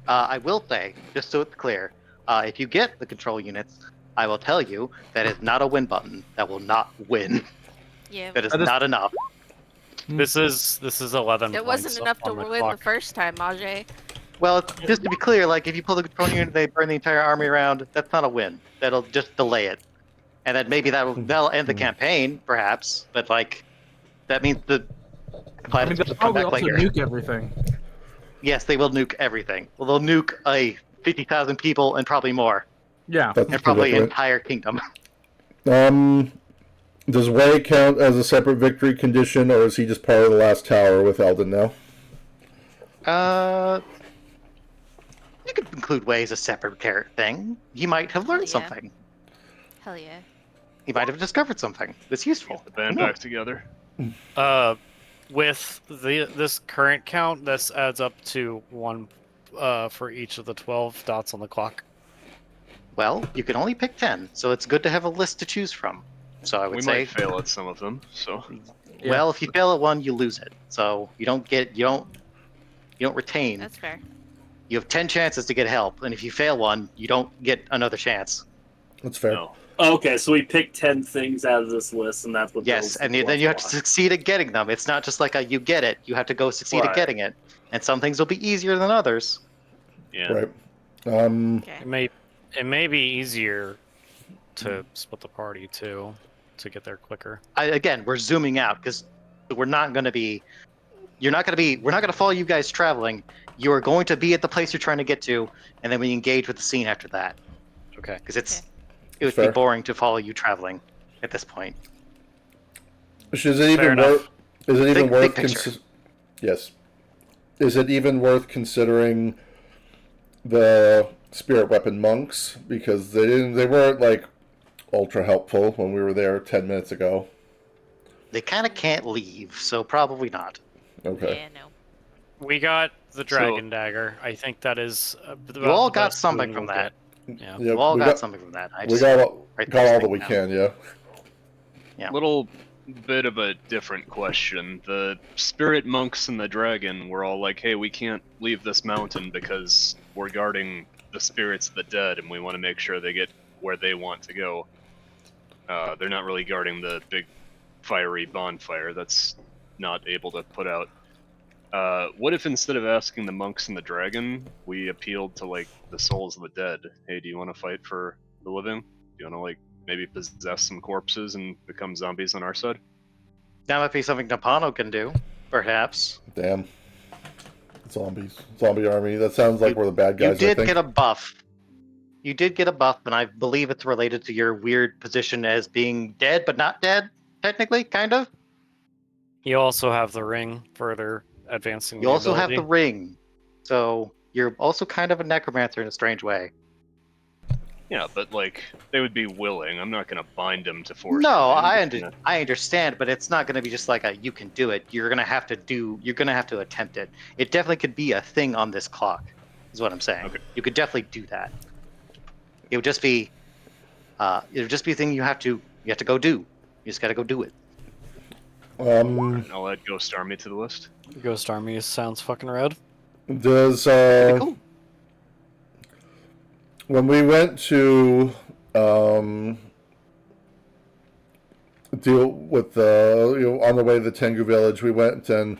I will say, just so it's clear, if you get the control units, I will tell you that is not a win button. That will not win. Yeah, That is That is- not enough. This is 11. it wasn't points enough to on the win clock. the first time, Maj. Well, just to be clear, like if you pull the control unit and they burn the entire army around, that's not a win. That'll just delay it, and then maybe that'll end the campaign, perhaps. But like, that means the I mean, planets they'll will come probably back also later. nuke everything. Yes, they will nuke everything. Well, they'll nuke 50,000 people and probably more, Yeah. That's and probably different. entire kingdom. Does Way count as a separate victory condition, or is he just part of the last tower with Eldon now? You could include Way as a separate thing. He might have learned Yeah. something. Hell yeah. He might have discovered something that's useful. Get the band back together. With this current count, this adds up to 1 for each of the 12 dots on the clock. Well, you can only pick 10, so it's good to have a list to choose from. So I would We say, might fail at some of them, so well, if you fail at one, you lose it. So you don't retain. That's fair. You have 10 chances to get help, and if you fail one, you don't get another chance. That's fair. no. Okay, so we picked 10 things out of this list, and that's what. Yes, builds and the then you have to block. succeed at getting them. It's not just like a you get it. You have to go succeed at Right. getting it. And some things will be easier than others. Yeah. Right. Okay. It may be easier to split the party too, to get there quicker. Again, we're zooming out because we're not going to be. We're not going to follow you guys traveling. You are going to be at the place you're trying to get to, and then we engage with the scene after that. Okay. Because it would Fair. be boring to follow you traveling at this point. Is it even Fair enough. worth? Is it even Big worth? picture. Yes. Is it even worth considering the spirit weapon monks, because they weren't like ultra helpful when we were there 10 minutes ago? They kind of can't leave, so probably not. Okay. Yeah, no. We got the dragon dagger. I think that is. You all got something from that. Yeah. You all got something from that. We got all right got there all that we now. can. Yeah. Yeah. Little bit of a different question. The spirit monks and the dragon were all like, hey, we can't leave this mountain because we're guarding the spirits of the dead and we want to make sure they get where they want to go. They're not really guarding the big fiery bonfire that's not able to put out. What if instead of asking the monks and the dragon, we appealed to like the souls of the dead? Hey, do you want to fight for the living? Do you want to like maybe possess some corpses and become zombies on our side? That might be something Napano can do, perhaps. Damn. Zombie army. That sounds like we're the bad guys. You I did think. get a buff. You did get a buff, and I believe it's related to your weird position as being dead, but not dead, technically, kind of. You also have the ring, further advancing. You also have the ring. So you're also kind of a necromancer in a strange way. Yeah, but like they would be willing. I'm not gonna bind them to force. No, them. I understand, but it's not going to be just like a you can do it. You're going to have to attempt it. It definitely could be a thing on this clock, is what I'm saying. Okay. You could definitely do that. It would just be a thing you have to go do. You just got to go do it. I'll add Ghost Army to the list. Ghost Army sounds fucking rad. Does That'd be cool. when we went to deal with the on the way to the Tengu village, we went and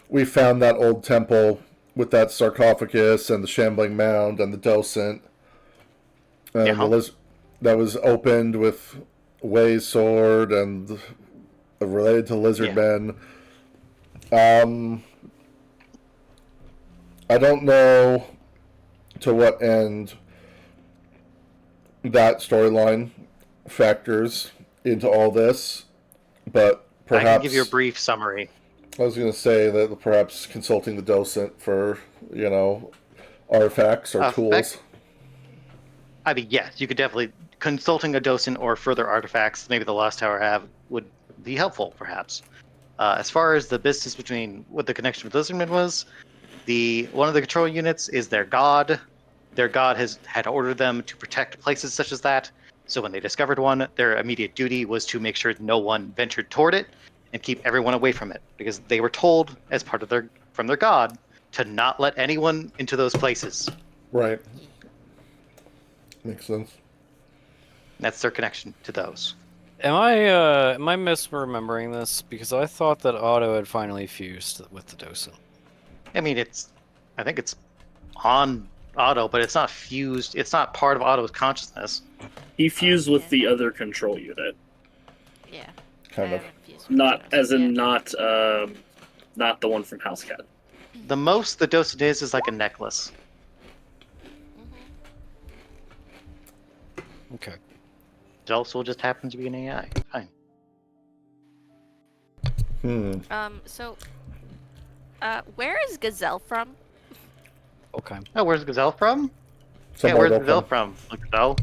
we found that old temple with that sarcophagus and the shambling mound and the docent and that was opened with Wei's sword and related to lizard men. I don't know to what end that storyline factors into all this, but perhaps I can give you a brief summary. I was going to say that perhaps consulting the docent for artifacts or tools. I mean, yes, you could definitely consulting a docent or further artifacts. Maybe the Lost Tower have would be helpful, perhaps. As far as the business between what the connection with Lizardmen was, one of the control units is their god. Their god had ordered them to protect places such as that. So when they discovered one, their immediate duty was to make sure no one ventured toward it and keep everyone away from it, because they were told as part of from their god to not let anyone into those places. Right. Makes sense. That's their connection to those. Am I misremembering this? Because I thought that Otto had finally fused with the docent. I mean, I think it's on Otto, but it's not fused. It's not part of Otto's consciousness. He fused with the other control unit. Yeah. Kind of. Not as in not the one from House Cat. The most the docent is like a necklace. Okay. It also just happens to be an AI. Fine. So, where is Gazelle from? Okay. Oh, where's Gazelle from? Somewhere where's Gazelle open. from? Gazelle?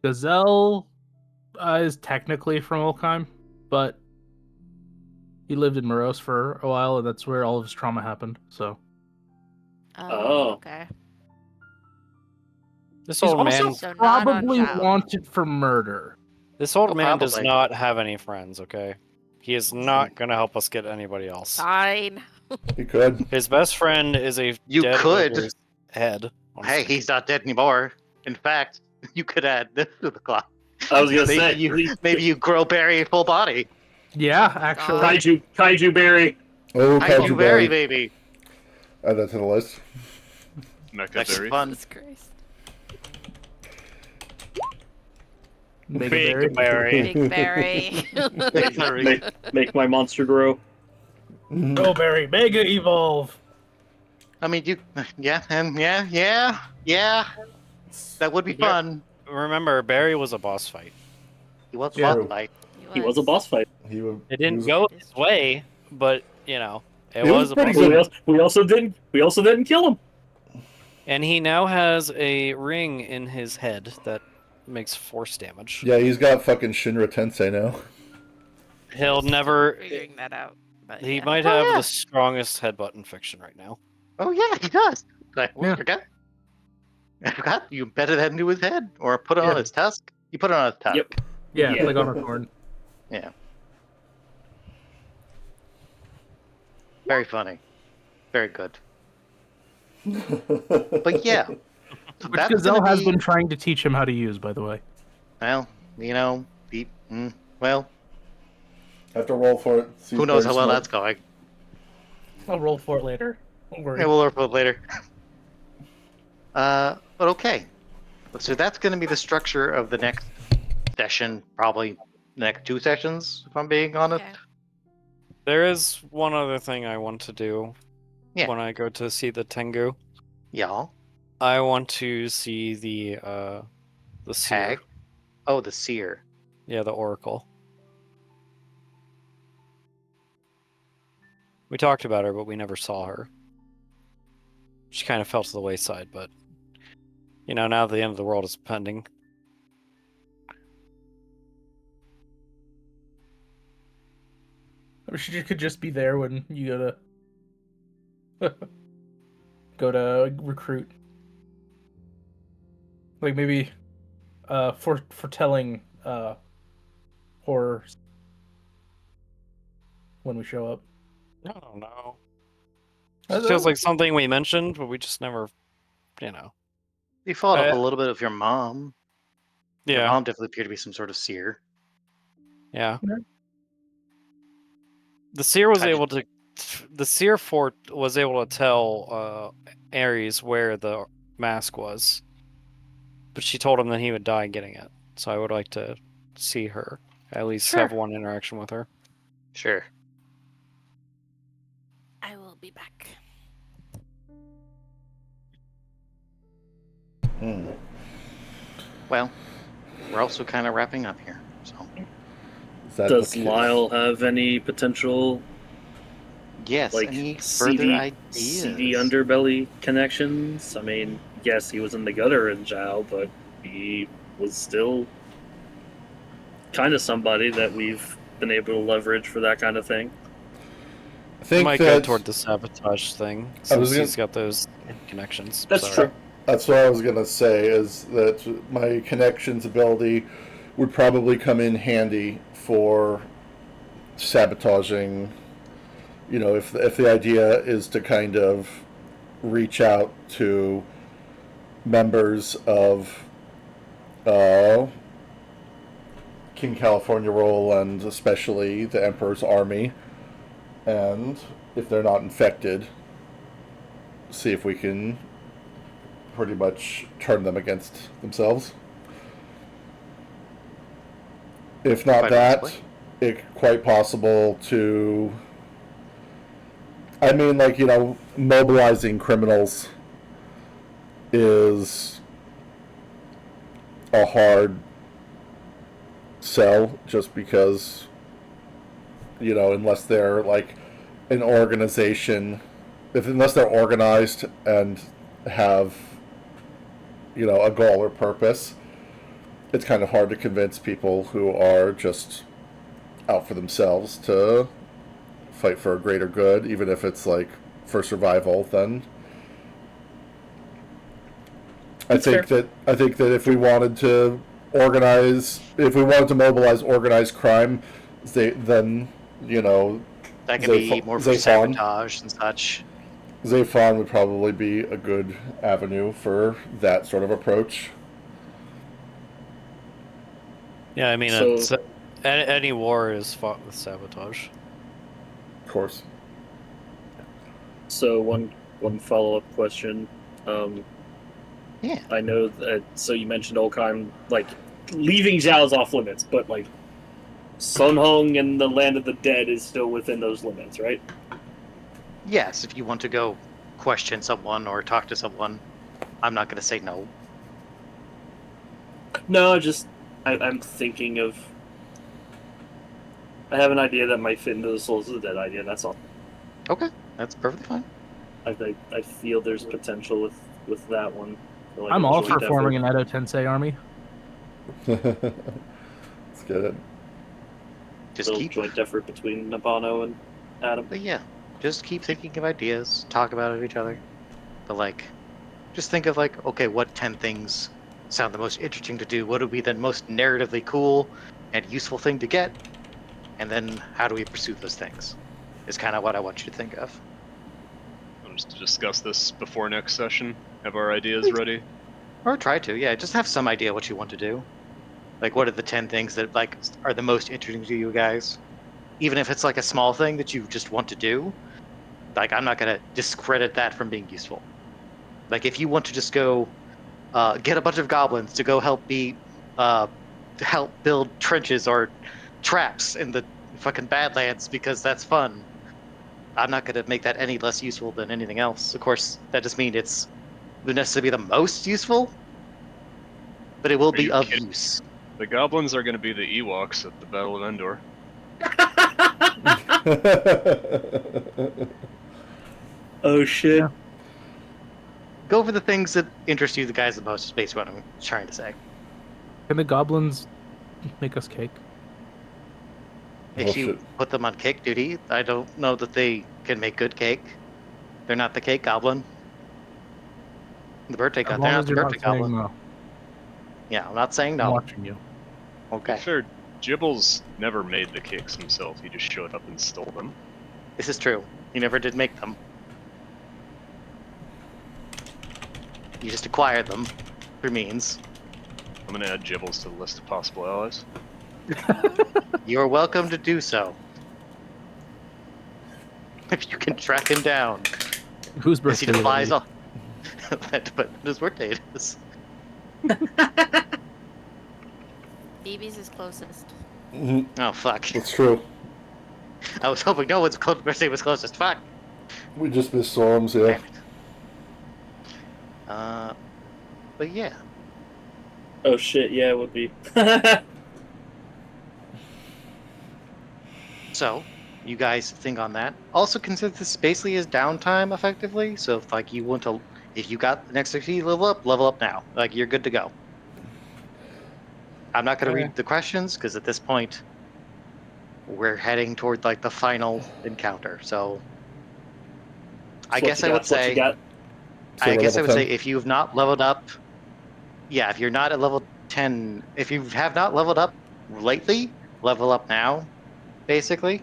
Gazelle is technically from Olkheim, but he lived in Morose for a while, and that's where all of his trauma happened. So Oh. Okay. This he's old also man. So not on probably child. wanted for murder. This old Oh, man does probably. not have any friends. Okay. He is not gonna help us get anybody else. Fine. You could. His best friend is a You dead could. ogre's head. on a Hey, stick. he's not dead anymore. In fact, you could add this to the clock. I was gonna Maybe say, maybe you grow Barry full body. Yeah, actually. Kaiju Berry. Oh, Kaiju Barry, Berry. baby. Add that to the list. Mecha That's Berry. fun. Jesus Christ. Big Berry. Big Barry. Make my monster grow. Go Barry, Mega Evolve. I mean, yeah. That would be Yeah. fun. Remember, Barry was a boss fight. He was Yeah. fun, like. He was a boss fight. It didn't go his way, but you know, it He was was a pretty boss good. fight. We also didn't kill him. And he now has a ring in his head that makes force damage. Yeah, he's got fucking Shinra Tensei now. He'll never. Figuring that out. But He yeah. might have the strongest headbutt in fiction right now. Oh yeah, he does. I Yeah. forgot. You embedded that into his head, or put it on his tusk. You put it on his tusk. Yep. Yeah, Yeah. like on a thorn. Yeah. Very funny. Very good. But yeah. So Which that's Gazelle gonna has be- been trying to teach him how to use, by the way. Well, well, Have to roll for it. See who if knows Barry's how well smart. that's going. I'll roll for it later. Don't worry. Yeah, we'll learn about it later. But okay. So that's going to be the structure of the next session, probably the next 2 sessions, if I'm being honest. Okay. There is one other thing I want to do Yeah. when I go to see the Tengu. Yeah. I want to see the seer. Hag. Oh, the seer. Yeah, the Oracle. We talked about her, but we never saw her. She kind of fell to the wayside, but you know, now the end of the world is pending. Or she could just be there when you go to recruit. Like maybe foretelling horrors when we show up. I don't know. I It feels like something we mentioned, but we just never, you know. You followed up a little bit of your mom. Your Yeah, mom definitely appeared to be some sort of seer. yeah. Yeah. The seer was I able to. The seer fort was able to tell Ares where the mask was, but she told him that he would die getting it. So I would like to see her, at least have Sure. one interaction with her. Sure. I will be back. Hmm. Well, we're also kind of wrapping up here. So Is that Does the kid? Lyle have any potential, yes, like, any further seedy ideas? underbelly connections? I mean, yes, he was in the gutter in Zhao, but he was still kind of somebody that we've been able to leverage for that kind of thing. I think Might go that toward the sabotage thing, I since was gonna- he's got those connections. That's Sorry. true. that's what I was gonna say. Is that my connections ability would probably come in handy for sabotaging. You know, if the idea is to kind of reach out to members of King California Roll and especially the Emperor's army, and if they're not infected, see if we can pretty much turn them against themselves. If not Quite that, possibly. it quite possible to. I mean, like, you know, mobilizing criminals is a hard sell just because, you know, unless they're like an organization, unless they're organized and have, you know, a goal or purpose, it's kind of hard to convince people who are just out for themselves to fight for a greater good, even if it's like for survival. Then I think that if we wanted to mobilize organized crime, then, you know, That could be more for Zaphon. sabotage and such. Zaphon would probably be a good avenue for that sort of approach. Yeah, I mean, So- any war is fought with sabotage. Of course. So one follow up question. Yeah. I know that. So you mentioned Olkheim, like leaving Zhao's off limits, but like Sun Hong and the Land of the Dead is still within those limits, right? Yes, if you want to go question someone or talk to someone, I'm not going to say no. No, just I'm thinking of. I have an idea that might fit into the Souls of the Dead idea. That's all. Okay, that's perfectly fine. I feel there's potential with that one. For like I'm a all joint for forming effort. an Edo Tensei army. Let's get it. Just Little keep, joint effort between Nabano and Adam. but yeah, just keep thinking of ideas, talk about it with each other. But like, just think of like, okay, what 10 things sound the most interesting to do? What would be the most narratively cool and useful thing to get? And then how do we pursue those things? Is kind of what I want you to think of. I'll just discuss this before next session. Have our ideas ready. Or try to, yeah, just have some idea what you want to do. Like, what are the 10 things that like are the most interesting to you guys? Even if it's like a small thing that you just want to do, like I'm not gonna discredit that from being useful. Like if you want to just go get a bunch of goblins to go help build trenches or traps in the fucking Badlands because that's fun. I'm not gonna make that any less useful than anything else. Of course, that doesn't mean it's would necessarily be the most useful, but it will Are be you of kidding? use. The goblins are going to be the Ewoks at the Battle of Endor. Oh shit! Yeah. Go for the things that interest you the guys the most, is basically what I'm trying to say. Can the goblins make us cake? If Oh, you shit. put them on cake duty, I don't know that they can make good cake. They're not the cake goblin. The birthday As goblin. long They're not as the you're not birthday saying goblin. no. Yeah, I'm not saying I'm no. watching you. To Okay. be fair, Gibbles never made the cakes himself. He just showed up and stole them. This is true. He never did make them. You just acquired them through means. I'm going to add Gibbles to the list of possible allies. You are welcome to do so. If you can track him down. Whose Because he birthday defies is it? all. But his birthday it is. Phoebe's is closest. Mhm, Oh, fuck. That's true. I was hoping no one's birthday was closest. Fuck. We just missed storms, yeah. Damn it. But yeah. Oh shit! Yeah, it would be. So, you guys think on that. Also consider this basically as downtime, effectively. So, if like you want to, if you got the next XP level up now. Like you're good to go. I'm not going to read the questions because at this point, we're heading toward like the final encounter. So, I So what guess you I got? would What you say, got? So I we're guess I level would 10? say if you've not leveled up, yeah, if you're not at level 10, if you have not leveled up lately, level up now, basically.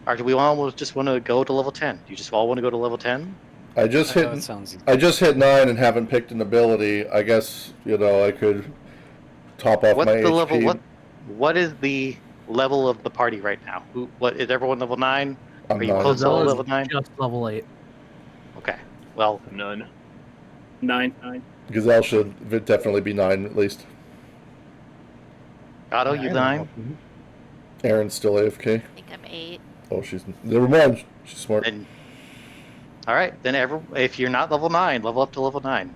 Or do we all just want to go to level 10? Do you just all want to go to level 10? I just hit. That sounds easy. I just hit 9 and haven't picked an ability. I guess I could top off What's my the HP. level? What is the level of the party right now? What is everyone level 9? I'm Are you 9. close to Zazella's level 9? just level 8. Okay. Well, None. 9. Gazelle should definitely be 9 at least. Otto, you 9? Aaron's still AFK. I think I'm 8. Oh, she's never mind. She's smart. Then, all right. Then if you're not level 9, level up to level 9.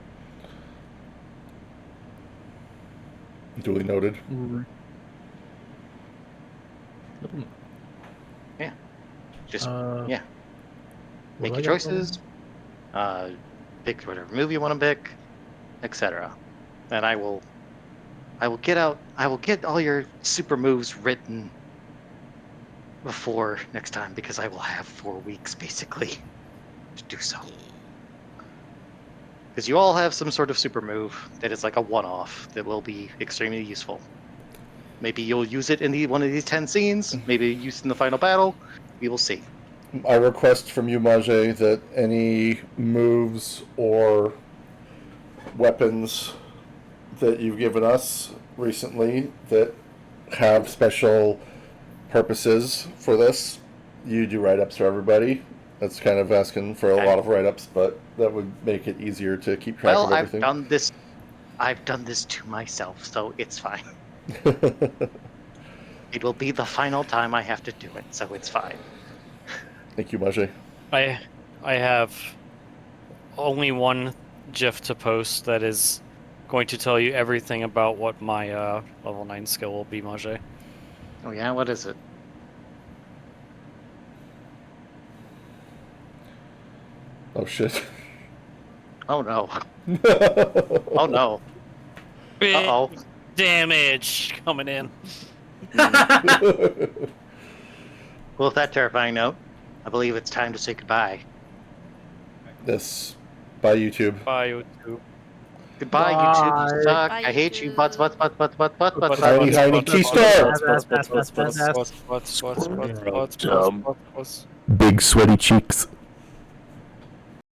Duly noted. Just What make do I your got going? choices. Pick whatever move you want to pick, etc. And I will get all your super moves written before next time because I will have 4 weeks basically to do so. Because you all have some sort of super move that is like a one-off that will be extremely useful. Maybe you'll use it in one of these 10 scenes. Maybe use it in the final battle. We will see. I request from you, Mage, that any moves or weapons that you've given us recently that have special purposes for this. You do write-ups for everybody. That's kind of asking for a Okay. lot of write-ups, but that would make it easier to keep track Well, of I've everything. done this. I've done this to myself, so it's fine. It will be the final time I have to do it, so it's fine. Thank you, Maje. I have only one GIF to post that is going to tell you everything about what my level 9 skill will be, Maje. Oh yeah, what is it? Oh shit. Oh no. Oh no. Uh-oh. Damage coming in. Well, with that terrifying note, I believe it's time to say goodbye. This by YouTube. Bye, YouTube. Goodbye, YouTube. You Bye. suck. Bye, I hate you. YouTube. Butts. Tiny, tiny key store. Ass. Big sweaty cheeks.